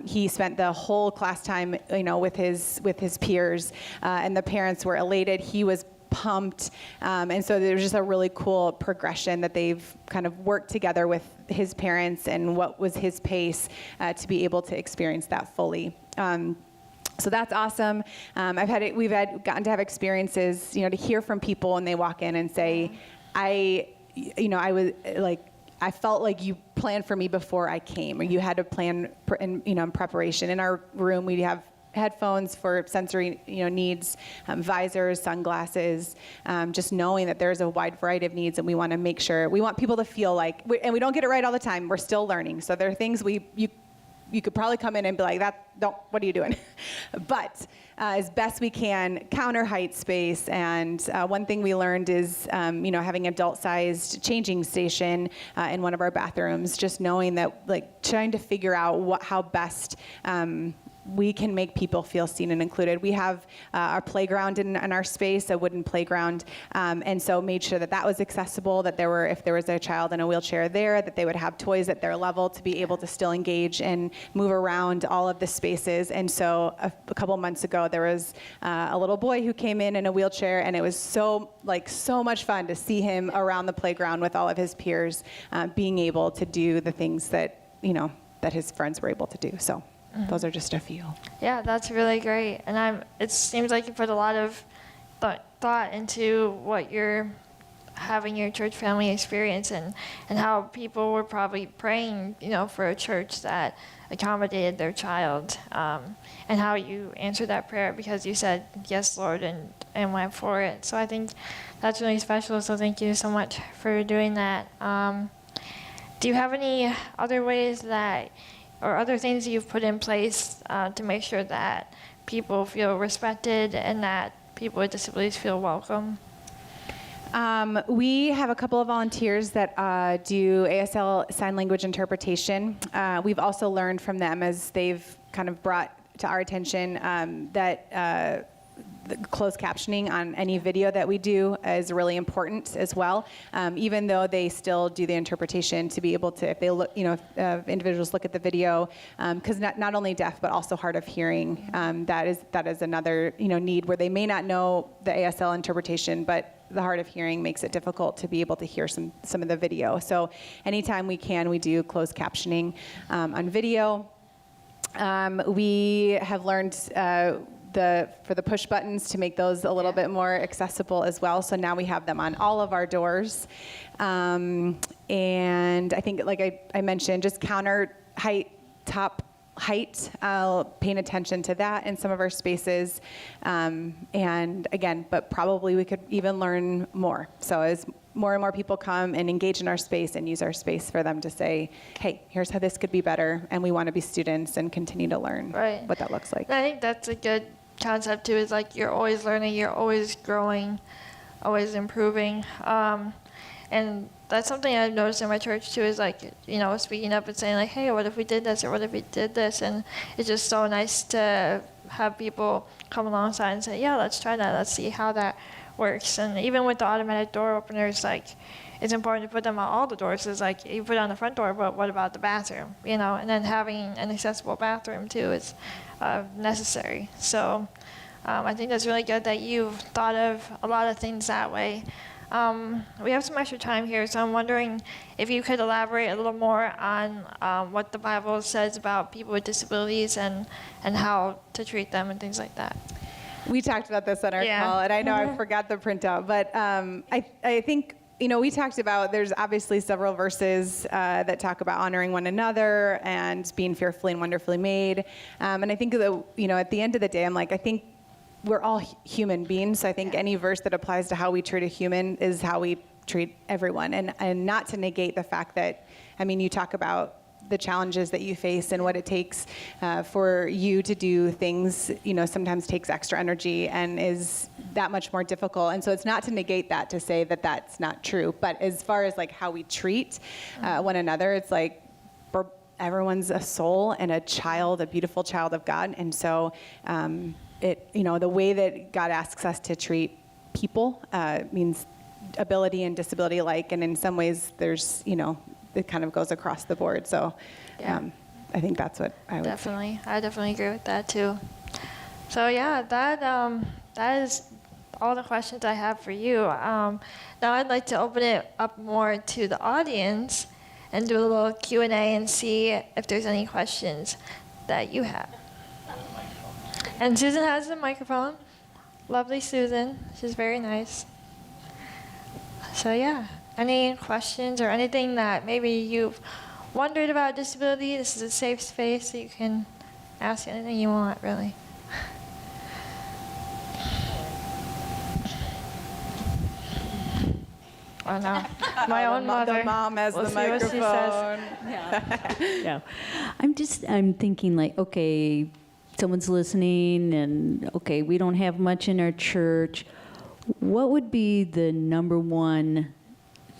he spent the whole class time, with his peers, and the parents were elated. He was pumped. And so there's just a really cool progression that they've kind of worked together with his parents and what was his pace to be able to experience that fully. So that's awesome. We've gotten to have experiences, to hear from people when they walk in and say, I felt like you planned for me before I came, or you had to plan in preparation. In our room, we have headphones for sensory needs, visors, sunglasses, just knowing that there's a wide variety of needs, and we want to make sure, we want people to feel like, and we don't get it right all the time, we're still learning. So there are things you could probably come in and be like, what are you doing? But as best we can, counter height space. And one thing we learned is, having adult-sized changing station in one of our bathrooms, just knowing that, like, trying to figure out how best we can make people feel seen and included. We have our playground in our space, a wooden playground, and so made sure that was accessible, that if there was a child in a wheelchair there, that they would have toys at their level to be able to still engage and move around all of the spaces. And so a couple months ago, there was a little boy who came in a wheelchair, and it was so much fun to see him around the playground with all of his peers, being able to do the things that his friends were able to do. So. Those are just a few. Yeah, that's really great. And it seems like you put a lot of thought into what you're having your church family experience, and how people were probably praying, for a church that accommodated their child, and how you answered that prayer because you said, yes, Lord, and went for it. So I think that's really special. So thank you so much for doing that. Do you have any other ways or other things you've put in place to make sure that people feel respected and that people with disabilities feel welcome? We have a couple of volunteers that do ASL sign language interpretation. We've also learned from them, as they've kind of brought to our attention, that the closed captioning on any video that we do is really important as well. Even though they still do the interpretation, to be able to, if they look, if individuals look at the video, because not only deaf but also hard of hearing, that is another need where they may not know the ASL interpretation, but the hard of hearing makes it difficult to be able to hear some of the video. So anytime we can, we do closed captioning on video. We have learned for the push buttons to make those a little bit more accessible as well. So now we have them on all of our doors. And I think, like I mentioned, just counter height, top height, paying attention to that in some of our spaces. And again, but probably we could even learn more. So as more and more people come and engage in our space and use our space for them to say, hey, here's how this could be better, and we want to be students and continue to learn what that looks like. I think that's a good concept too, is like you're always learning, you're always growing, always improving. And that's something I've noticed in my church too, is like, speaking up and saying like, hey, what if we did this, or what if we did this? And it's just so nice to have people come alongside and say, yeah, let's try that, let's see how that works. And even with the automatic door openers, like, it's important to put them on all the doors. It's like, you put it on the front door, but what about the bathroom? And then having an accessible bathroom too is necessary. So I think that's really good that you've thought of a lot of things that way. We have some extra time here, so I'm wondering if you could elaborate a little more on what the Bible says about people with disabilities and how to treat them and things like that. We talked about this on our Yeah. call, and I know I forgot the printout, but I think, we talked about there's obviously several verses that talk about honoring one another and being fearfully and wonderfully made. And I think that, at the end of the day, I'm like, I think we're all human beings. So I think any verse that applies to how we treat a human is how we treat everyone. And not to negate the fact that, you talk about the challenges that you face and what it takes for you to do things, sometimes takes extra energy and is that much more difficult. And so it's not to negate that, to say that that's not true. But as far as like how we treat one another, it's like everyone's a soul and a child, a beautiful child of God. And so the way that God asks us to treat people means ability and disability alike. And in some ways there's, it kind of goes across the board. So Yeah. I think that's what I would say. Definitely. I definitely agree with that too. So yeah, that is all the questions I have for you. Now I'd like to open it up more to the audience and do a little Q&A and see if there's any questions that you have. And Susan has the microphone. Lovely Susan. She's very nice. So yeah, any questions or anything that maybe you've wondered about disability? This is a safe space, so you can ask anything you want, really. Oh no, my own mother. The mom has We'll the see what she says. microphone. Yeah. I'm thinking like, okay, someone's listening and okay, we don't have much in our church. What would be the number one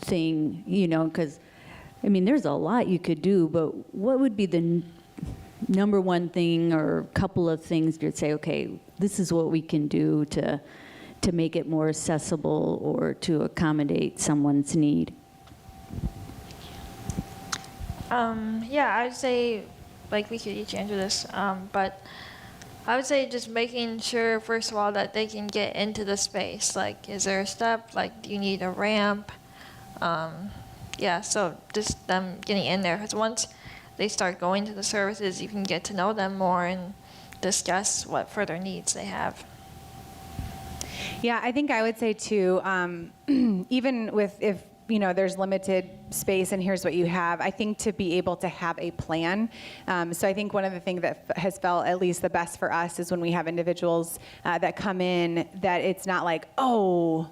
thing, because, there's a lot you could do, but what would be the number one thing or couple of things you'd say, okay, this is what we can do to make it more accessible or to accommodate someone's need? Yeah, I would say, like, we could each answer this, but I would say just making sure, first of all, that they can get into the space. Like, is there a step? Like, do you need a ramp? Yeah, so just them getting in there. Because once they start going to the services, you can get to know them more and discuss what further needs they have. Yeah, I think I would say too, even with if there's limited space and here's what you have, I think to be able to have a plan. So I think one of the things that has felt at least the best for us is when we have individuals that come in, that it's not like, oh,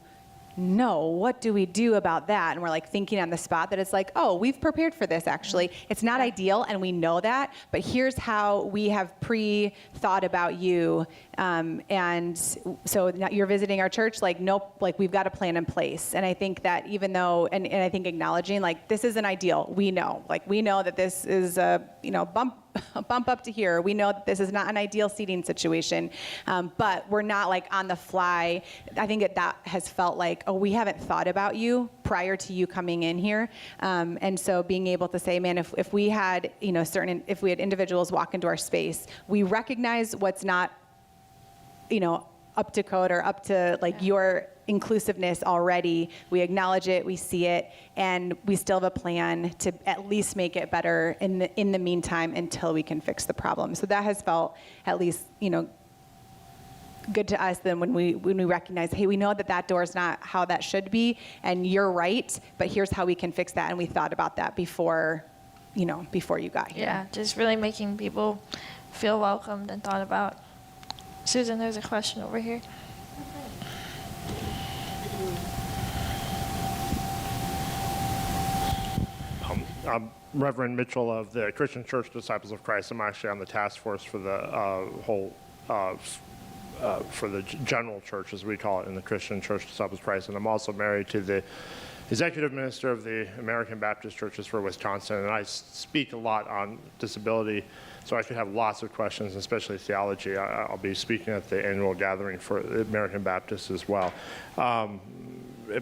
no, what do we do about that? And we're like thinking on the spot, that it's like, oh, we've prepared for this actually. It's not ideal and we know that, but here's how we have pre-thought about you. And so now you're visiting our church, like, nope, like we've got a plan in place. And I think that even though, and I think acknowledging like this isn't ideal, we know that this is a, bump up to here. We know that this is not an ideal seating situation, but we're not like on the fly. I think that has felt like, oh, we haven't thought about you prior to you coming in here. And so being able to say, man, if we had, if we had individuals walk into our space, we recognize what's not, up to code or up to like your inclusiveness already. We acknowledge it, we see it, and we still have a plan to at least make it better in the meantime until we can fix the problem. So that has felt at least, good to us than when we recognize, hey, we know that door is not how that should be, and you're right, but here's how we can fix that, and we thought about that before you got here. Yeah, just really making people feel welcomed and thought about. Susan, there's a question over here. I'm Reverend Mitchell of the Christian Church Disciples of Christ. I'm actually on the task force for the for the general church, as we call it, in the Christian Church Disciples of Christ. And I'm also married to the executive minister of the American Baptist Churches for Wisconsin. And I speak a lot on disability, so I could have lots of questions, especially theology. I'll be speaking at the annual gathering for the American Baptists as well.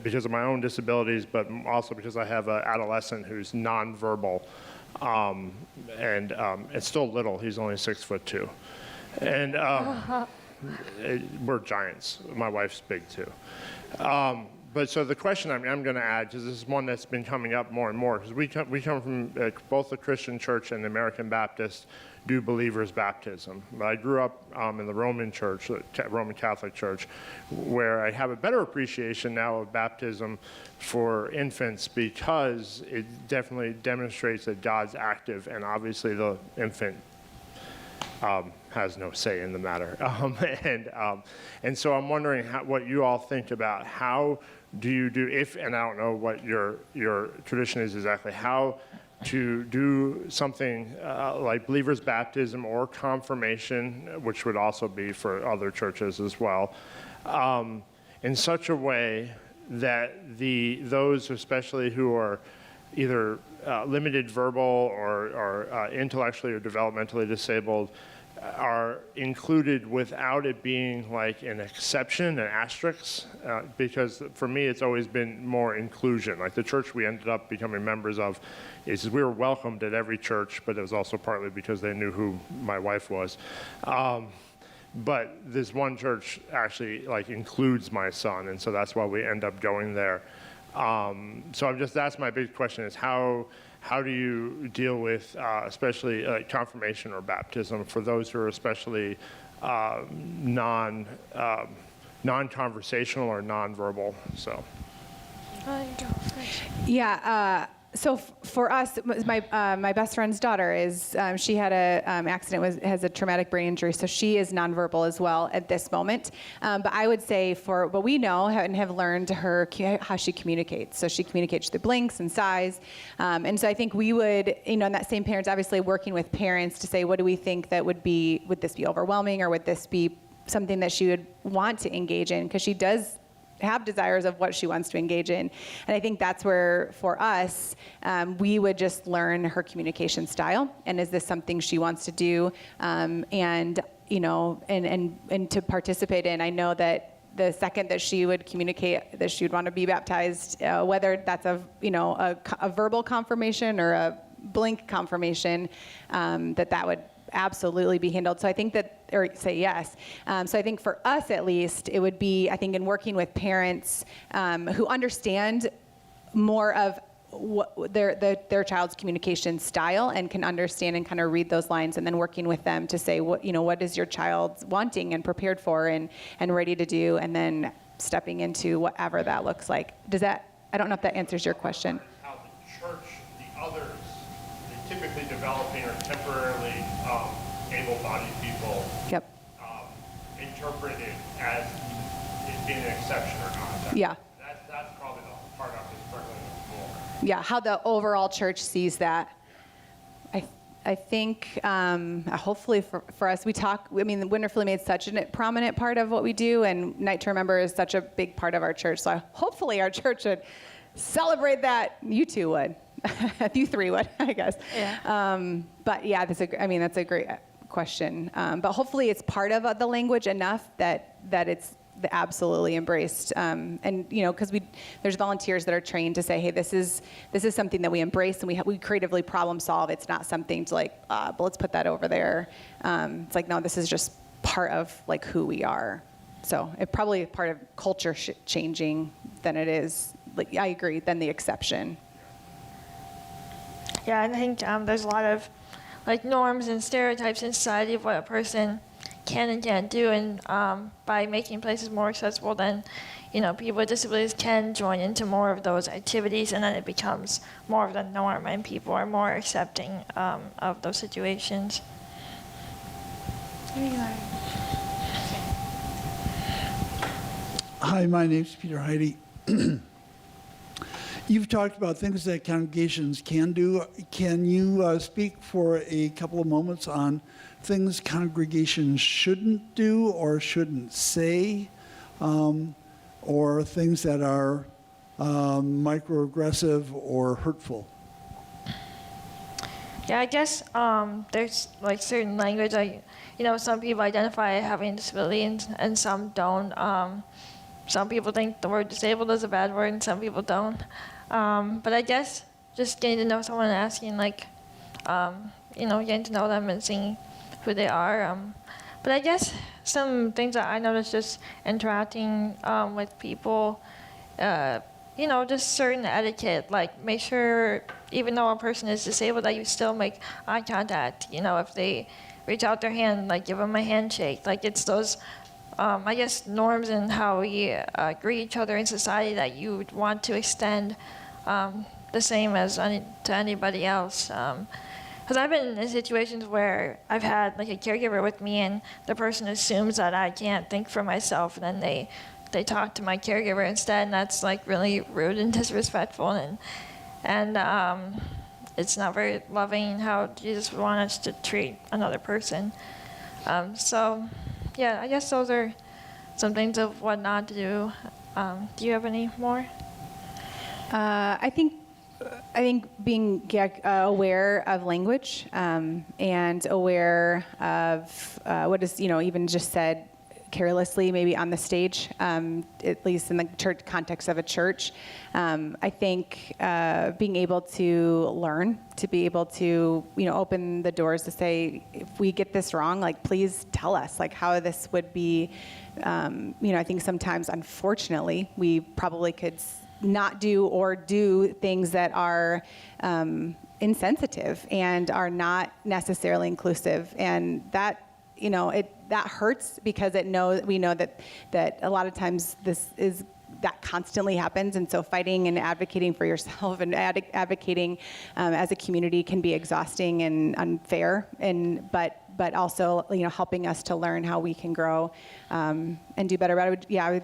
Because of my own disabilities, but also because I have an adolescent who's nonverbal, and it's still little. He's only 6'2", and we're giants. My wife's big too, But so the question I'm going to add, because this is one that's been coming up more and more, because we come from both the Christian Church and the American Baptist do believers' baptism. I grew up in the Roman Church, Roman Catholic Church, where I have a better appreciation now of baptism for infants because it definitely demonstrates that God's active, and obviously the infant has no say in the matter. And so I'm wondering what you all think about how do you do, if, and I don't know what your tradition is exactly, how to do something like believer's baptism or confirmation, which would also be for other churches as well, in such a way that those especially who are either limited verbal or intellectually or developmentally disabled are included without it being like an exception, an asterisk, because for me it's always been more inclusion. Like the church we ended up becoming members of, is we were welcomed at every church, but it was also partly because they knew who my wife was. But this one church actually like includes my son, and so that's why we end up going there. So that's my big question is how do you deal with especially confirmation or baptism for those who are especially non-conversational or non-verbal? So. Yeah. So for us, my best friend's daughter is she had a accident, has a traumatic brain injury, so she is nonverbal as well at this moment. But I would say for what we know and have learned how she communicates. So she communicates through blinks and sighs, and so I think we would, in that same parents, obviously working with parents to say, what do we think that would this be overwhelming, or would this be something that she would want to engage in, because she does have desires of what she wants to engage in. And I think that's where, for us, we would just learn her communication style, and is this something she wants to do, and to participate in. I know that the second that she would communicate that she would want to be baptized, whether that's a verbal confirmation or a blink confirmation, that would absolutely be handled. So I think or say yes. So I think for us at least, it would be, I think, in working with parents who understand more of what their child's communication style and can understand and kind of read those lines, and then working with them to say what is your child wanting and prepared for and ready to do, and then stepping into whatever that looks like. I don't know if that answers your question. How the church, the others, the typically developing or temporarily able-bodied people, Yep. Interpret it as it being an exception or not. Yeah. That's probably the part I'm just struggling with more. Yeah, how the overall church sees that. I think hopefully for us, Winterfully made such a prominent part of what we do, and Night to Remember is such a big part of our church. So hopefully our church would celebrate that. You two would. You three would, I guess. Yeah. But yeah, that's a great question. But hopefully it's part of the language enough that it's absolutely embraced. And because there's volunteers that are trained to say, hey, this is something that we embrace, and we creatively problem solve. It's not something to but let's put that over there. It's like, no, this is just part of who we are. So it probably is part of culture changing than it is, I agree, than the exception. Yeah, I think there's a lot of norms and stereotypes in society of what a person can and can't do, and by making places more accessible, then people with disabilities can join into more of those activities, and then it becomes more of the norm, and people are more accepting of those situations. Hi, my name's Peter Heidi. You've talked about things that congregations can do. Can you speak for a couple of moments on things congregations shouldn't do or shouldn't say, or things that are microaggressive or hurtful? Yeah, I guess there's certain language, some people identify having a disability and some don't. Some people think the word disabled is a bad word, and some people don't. But I guess just getting to know someone and asking, getting to know them and seeing who they are. But I guess some things that I noticed just interacting with people just certain etiquette, like make sure, even though a person is disabled, that you still make eye contact. If they reach out their hand, like give them a handshake. Like it's those, I guess, norms and how we greet each other in society that you would want to extend the same as to anybody else. Because I've been in situations where I've had like a caregiver with me, and the person assumes that I can't think for myself, and then they talk to my caregiver instead, and that's like really rude and disrespectful, and it's not very loving how Jesus would want us to treat another person. So, yeah, I guess those are some things of what not to do. Do you have any more? I think being aware of language and aware of what is, even just said carelessly, maybe on the stage, at least in the church context of a church. I think being able to learn, to be able to, open the doors to say, if we get this wrong, like, please tell us, like, how this would be. I think sometimes, unfortunately, we probably could not do or do things that are insensitive and are not necessarily inclusive, and that that hurts because we know that a lot of times that constantly happens, and so fighting and advocating for yourself and advocating as a community can be exhausting and unfair, but also helping us to learn how we can grow and do better. But I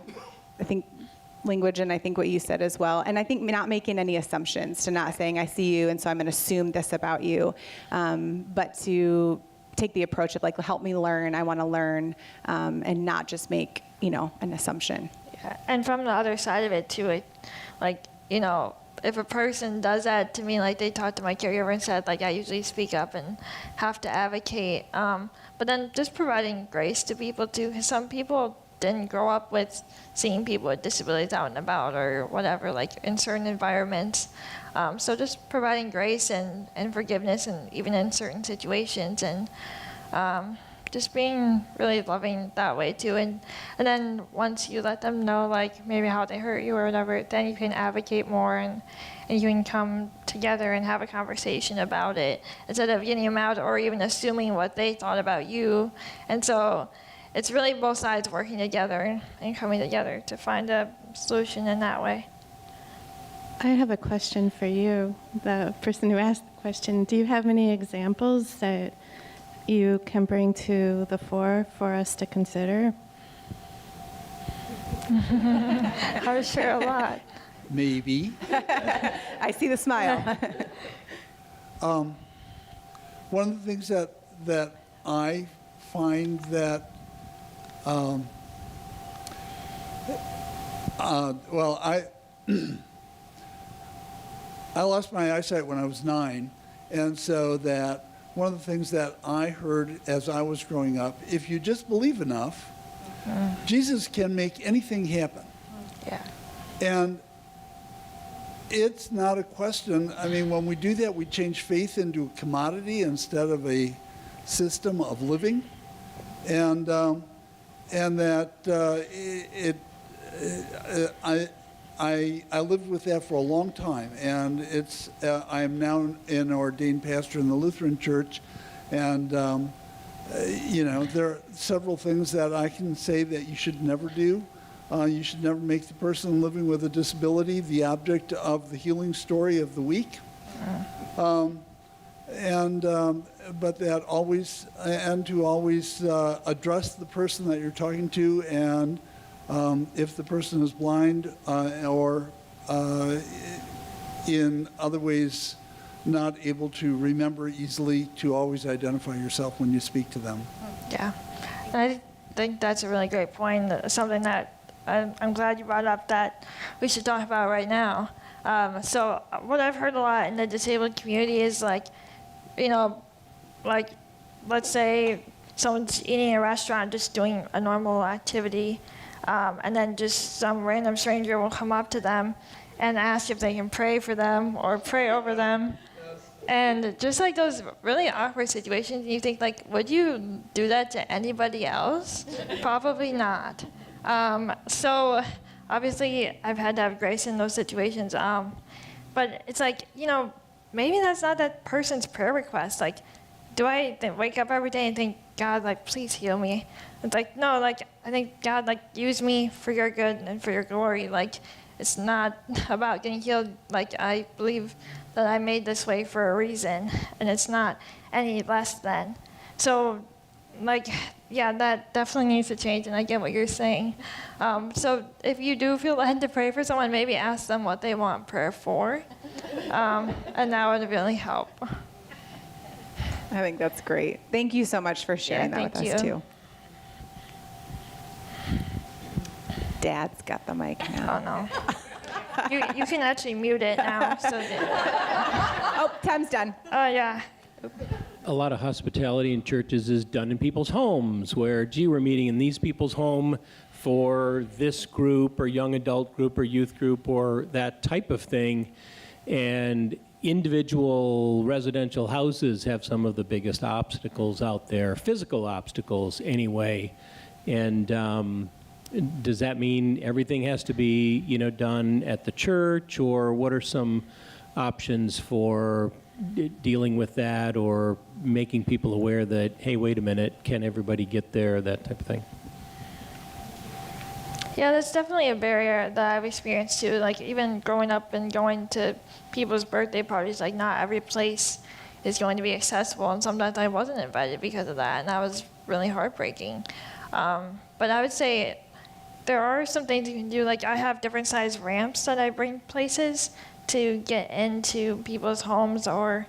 think language, and I think what you said as well, and I think not making any assumptions, to not saying I see you and so I'm going to assume this about you, but to take the approach of like, help me learn, I want to learn, and not just make an assumption. Yeah. And from the other side of it too, if a person does that to me, like they talked to my caregiver and said, like, I usually speak up and have to advocate, but then just providing grace to people too, because some people didn't grow up with seeing people with disabilities out and about or whatever, like in certain environments. So just providing grace and forgiveness, and even in certain situations, and just being really loving that way too. And then once you let them know, like maybe how they hurt you or whatever, then you can advocate more, and you can come together and have a conversation about it instead of getting them out or even assuming what they thought about you. And so it's really both sides working together and coming together to find a solution in that way. I have a question for you, the person who asked the question. Do you have any examples that you can bring to the fore for us to consider? I'm sure a lot. Maybe. I see the smile. One of the things that I find that I lost my eyesight when I was 9, and so that one of the things that I heard as I was growing up, if you just believe enough, Jesus can make anything happen. Yeah. And it's not a question. I mean, when we do that, we change faith into a commodity instead of a system of living, and that I lived with that for a long time, and I am now an ordained pastor in the Lutheran Church, and there are several things that I can say that you should never do. You should never make the person living with a disability the object of the healing story of the week. But that always, and to always address the person that you're talking to, and if the person is blind or in other ways not able to remember easily, to always identify yourself when you speak to them. Yeah. And I think that's a really great point, something that I'm glad you brought up that we should talk about right now. So what I've heard a lot in the disabled community is like let's say someone's eating in a restaurant, just doing a normal activity, and then just some random stranger will come up to them and ask if they can pray for them or pray over them. And just like those really awkward situations, you think like, would you do that to anybody else? Probably not. So obviously I've had to have grace in those situations. But it's like, maybe that's not that person's prayer request. Like, do I wake up every day and think, God, like, please heal me? It's like, no, like, I think, God, like, use me for your good and for your glory. Like, it's not about getting healed. Like, I believe that I made this way for a reason, and it's not any less than. So, like, yeah, that definitely needs to change, and I get what you're saying. So if you do feel led to pray for someone, maybe ask them what they want prayer for, and that would really help. I think that's great. Thank you so much for sharing that with us too. Dad's got the mic now. Oh no. You can actually mute it now. So Oh, time's done. Oh yeah. A lot of hospitality in churches is done in people's homes, where, gee, we're meeting in these people's home for this group or young adult group or youth group or that type of thing. And individual residential houses have some of the biggest obstacles out there, physical obstacles anyway. And does that mean everything has to be, done at the church, or what are some options for dealing with that, or making people aware that, hey, wait a minute, can everybody get there, that type of thing? Yeah, that's definitely a barrier that I've experienced too. Like, even growing up and going to people's birthday parties, like, not every place is going to be accessible, and sometimes I wasn't invited because of that, and that was really heartbreaking. But I would say there are some things you can do. Like, I have different size ramps that I bring places to get into people's homes or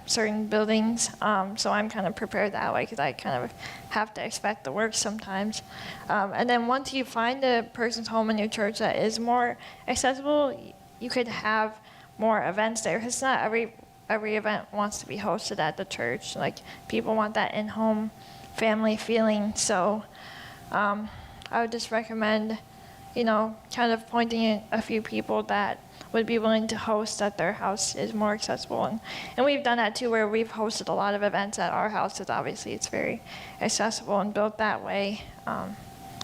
certain buildings. So I'm kind of prepared that way, because I kind of have to expect the worst sometimes. And then once you find a person's home in your church that is more accessible, you could have more events there. Because not every event wants to be hosted at the church. Like, people want that in-home family feeling. So I would just recommend, kind of pointing at a few people that would be willing to host at their house is more accessible. And we've done that too, where we've hosted a lot of events at our house, because obviously it's very accessible and built that way.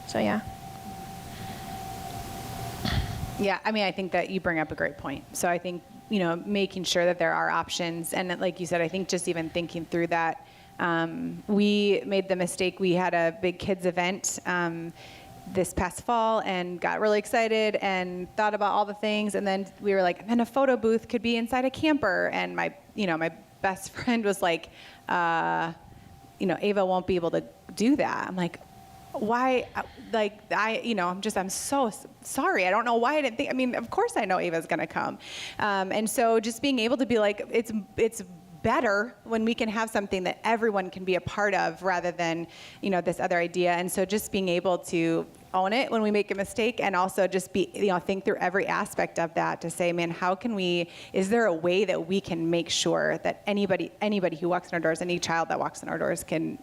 So yeah. Yeah, I mean, I think that you bring up a great point. So I think, making sure that there are options. And like you said, I think just even thinking through that, we made the mistake. We had a big kids event this past fall and got really excited and thought about all the things. And then we were like, and then a photo booth could be inside a camper. And my best friend was like, Ava won't be able to do that. I'm like, why? Like, I'm so sorry. I don't know why I didn't think. I mean, of course I know Ava's going to come. And so just being able to be like, it's better when we can have something that everyone can be a part of, rather than, this other idea. And so just being able to own it when we make a mistake, and also just think through every aspect of that to say, man, is there a way that we can make sure that anybody who walks in our doors, any child that walks in our doors can,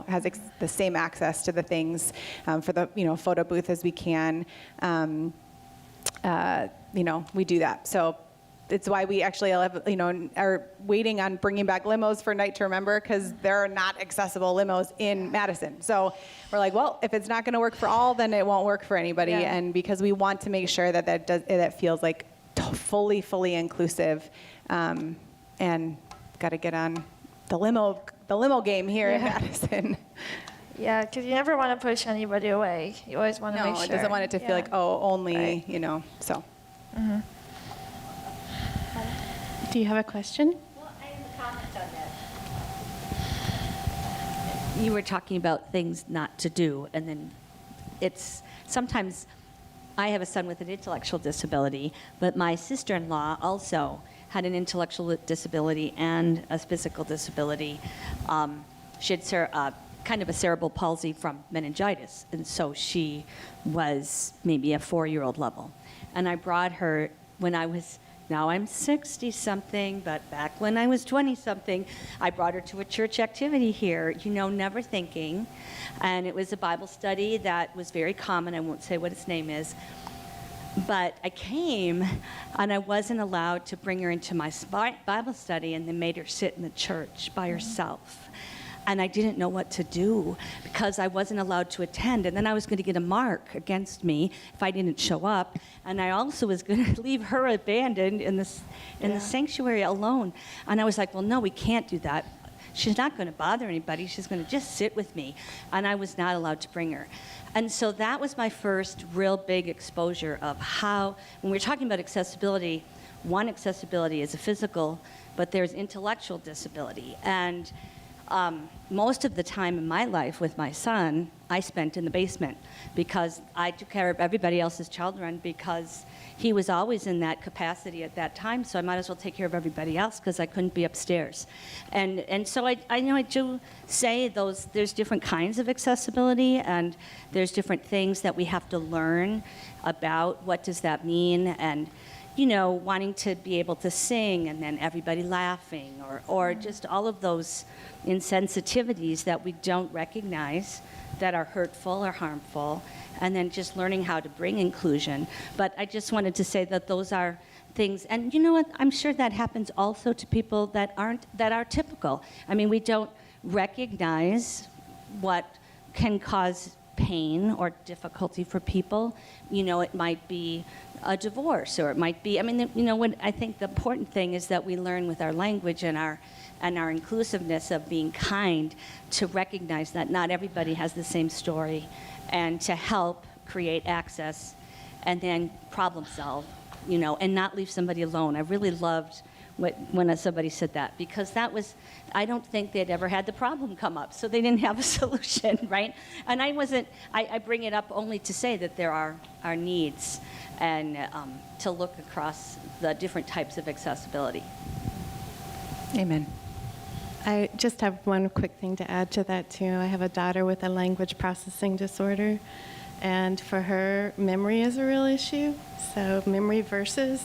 has the same access to the things for the, photo booth as we can. We do that. So it's why we actually are waiting on bringing back limos for Night to Remember, because there are not accessible limos in Madison. So we're like, well, if it's not going to work for all, then it won't work for anybody. Yeah. And because we want to make sure that feels like fully inclusive, and got to get on the limo game here in Madison. Yeah, because you never want to push anybody away. You always want to make sure. No, it doesn't want it to feel like, only, right. So. Mm-hmm. Do you have a question? Well, I have a comment on that. You were talking about things not to do, and then sometimes I have a son with an intellectual disability, but my sister-in-law also had an intellectual disability and a physical disability. She had kind of a cerebral palsy from meningitis, and so she was maybe a 4-year-old level. And I brought her now I'm 60-something, but back when I was 20-something, I brought her to a church activity here, never thinking. And it was a Bible study that was very common. I won't say what its name is. But I came, and I wasn't allowed to bring her into my Bible study, and they made her sit in the church by herself. and I didn't know what to do because I wasn't allowed to attend, and then I was going to get a mark against me if I didn't show up, and I also was going to leave her abandoned in the sanctuary alone. And I was like, well, no, we can't do that. She's not going to bother anybody. She's going to just sit with me. And I was not allowed to bring her. And so that was my first real big exposure of how, when we're talking about accessibility, one accessibility is a physical, but there's intellectual disability. And most of the time in my life with my son, I spent in the basement because I took care of everybody else's children because he was always in that capacity at that time, so I might as well take care of everybody else because I couldn't be upstairs. And so I know I do say there's different kinds of accessibility, and there's different things that we have to learn about what does that mean, and wanting to be able to sing and then everybody laughing, or just all of those insensitivities that we don't recognize that are hurtful or harmful, and then just learning how to bring inclusion. But I just wanted to say that those are things, and you know what, I'm sure that happens also to people that are typical. I mean, we don't recognize what can cause pain or difficulty for people. It might be a divorce, or it might be, what I think the important thing is that we learn with our language and our inclusiveness of being kind to recognize that not everybody has the same story, and to help create access and then problem solve, and not leave somebody alone. I really loved when somebody said that, because I don't think they'd ever had the problem come up, so they didn't have a solution, right? And I bring it up only to say that there are needs, and to look across the different types of accessibility. Amen. I just have one quick thing to add to that, too. I have a daughter with a language processing disorder, and for her, memory is a real issue, so memory verses.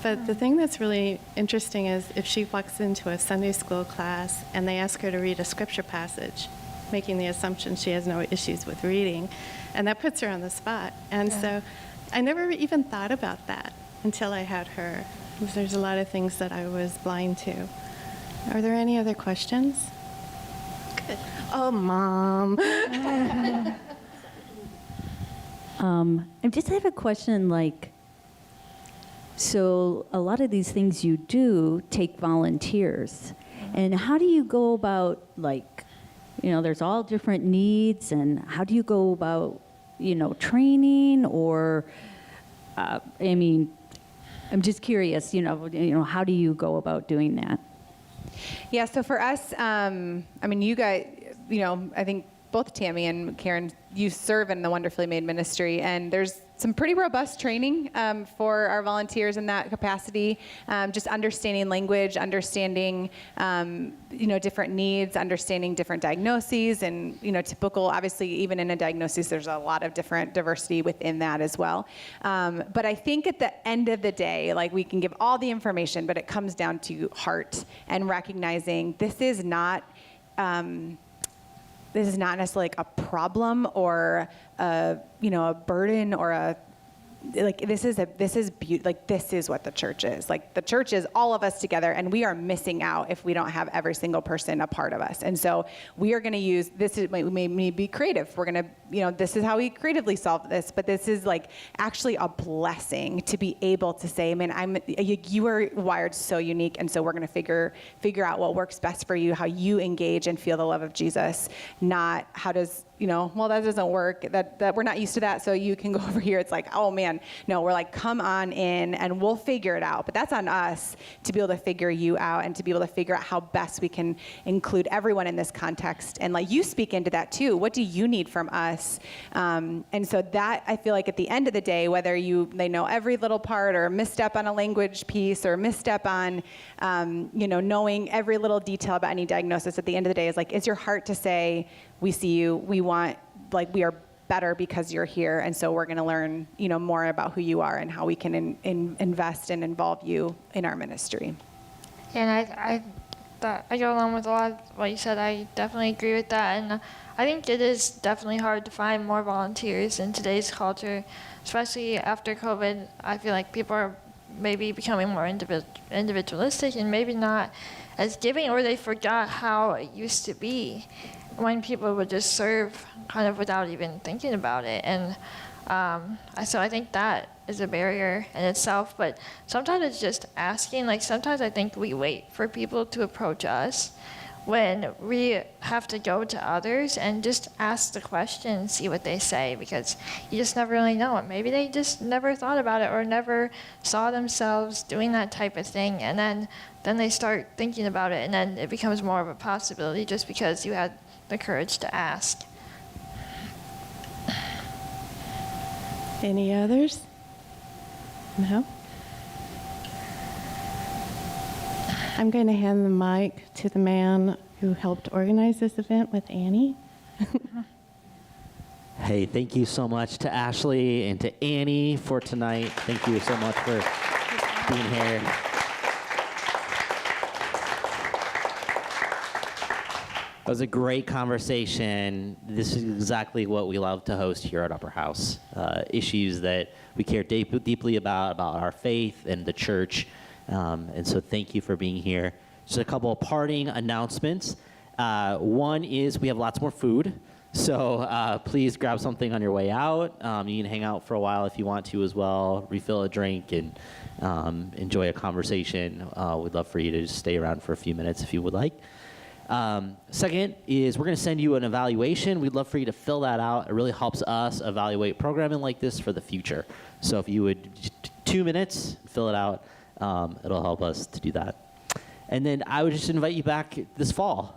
But the thing that's really interesting is if she walks into a Sunday school class and they ask her to read a scripture passage, making the assumption she has no issues with reading, and that puts her on the spot. And so I never even thought about that until I had her, because there's a lot of things that I was blind to. Are there any other questions? Good. Oh, Mom. I just have a question, so a lot of these things you do take volunteers. And how do you go about, there's all different needs, and how do you go about, training, or, I'm just curious, how do you go about doing that? Yeah, so for us, you guys, I think both Tammy and Karen, you serve in the Wonderfully Made ministry, and there's some pretty robust training for our volunteers in that capacity, just understanding language, understanding, different needs, understanding different diagnoses, and, typical, obviously, even in a diagnosis, there's a lot of different diversity within that as well. But I think at the end of the day, we can give all the information, but it comes down to heart and recognizing this is not necessarily a problem or a burden or this is what the church is. The church is all of us together, and we are missing out if we don't have every single person a part of us. And so we are going to use this. We may be creative. We're going to, this is how we creatively solve this. But this is actually a blessing to be able to say, man, you are wired so unique, and so we're going to figure out what works best for you, how you engage and feel the love of Jesus, not how does. Well, that doesn't work, that we're not used to that, so you can go over here. It's oh man, no, we're come on in and we'll figure it out. But that's on us to be able to figure you out and to be able to figure out how best we can include everyone in this context. And you speak into that too. What do you need from us? And so that, I feel at the end of the day, whether they know every little part or misstep on a language piece or misstep on, knowing every little detail about any diagnosis, at the end of the day is your heart to say, we see you, we want, we are better because you're here, and so we're going to learn, more about who you are and how we can invest and involve you in our ministry. And I go along with a lot of what you said. I definitely agree with that, and I think it is definitely hard to find more volunteers in today's culture, especially after COVID. I feel people are maybe becoming more individualistic and maybe not as giving, or they forgot how it used to be when people would just serve kind of without even thinking about it. And so I think that is a barrier in itself, but sometimes it's just asking. Like sometimes I think we wait for people to approach us when we have to go to others and just ask the question and see what they say, because you just never really know it. Maybe they just never thought about it or never saw themselves doing that type of thing, and then they start thinking about it, and then it becomes more of a possibility just because you had the courage to ask. Any others? No? I'm going to hand the mic to the man who helped organize this event with Annie. Hey, thank you so much to Ashley and to Annie for tonight. Thank you so much for being here. It was a great conversation. This is exactly what we love to host here at Upper House. Issues that we care deeply about our faith and the church. And so thank you for being here. Just a couple of parting announcements. One is we have lots more food. So please grab something on your way out. You can hang out for a while if you want to as well, refill a drink, and enjoy a conversation. We'd love for you to just stay around for a few minutes if you would like. Second is we're going to send you an evaluation. We'd love for you to fill that out. It really helps us evaluate programming like this for the future. So if you would, 2 minutes, fill it out. It'll help us to do that. And then I would just invite you back this fall.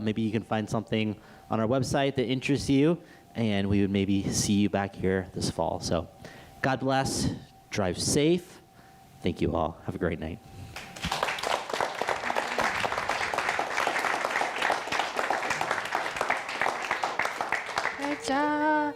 Maybe you can find something on our website that interests you, and we would maybe see you back here this fall. So God bless. Drive safe. Thank you all. Have a great night. Good job.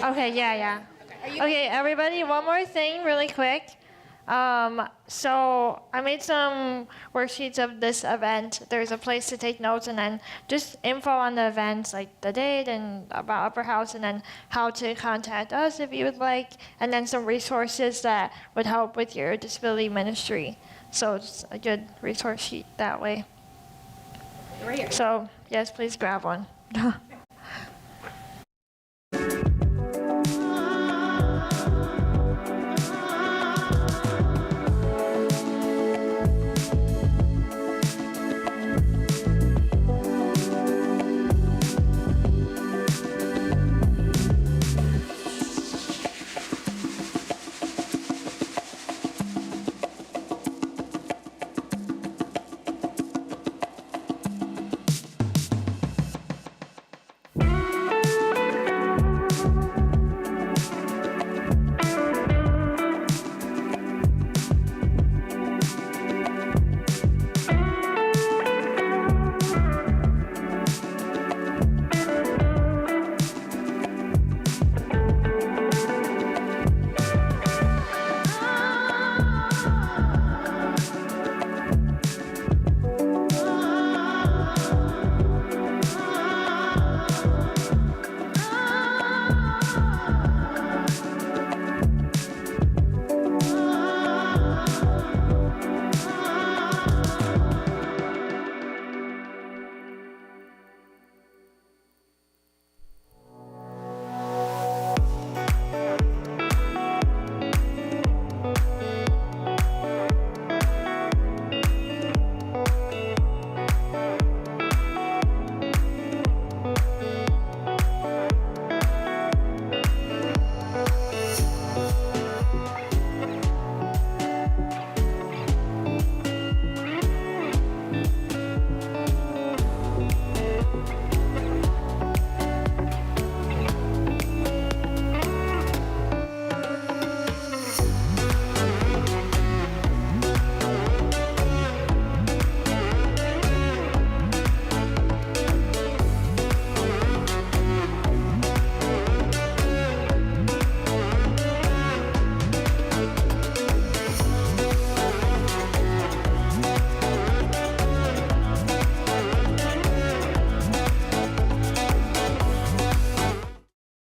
Okay, yeah. Okay, everybody, one more thing really quick. So I made some worksheets of this event. There's a place to take notes, and then just info on the events, like the date and about Upper House, and then how to contact us if you would like, and then some resources that would help with your disability ministry. So it's a good resource sheet that way. Right here. So yes, please grab one.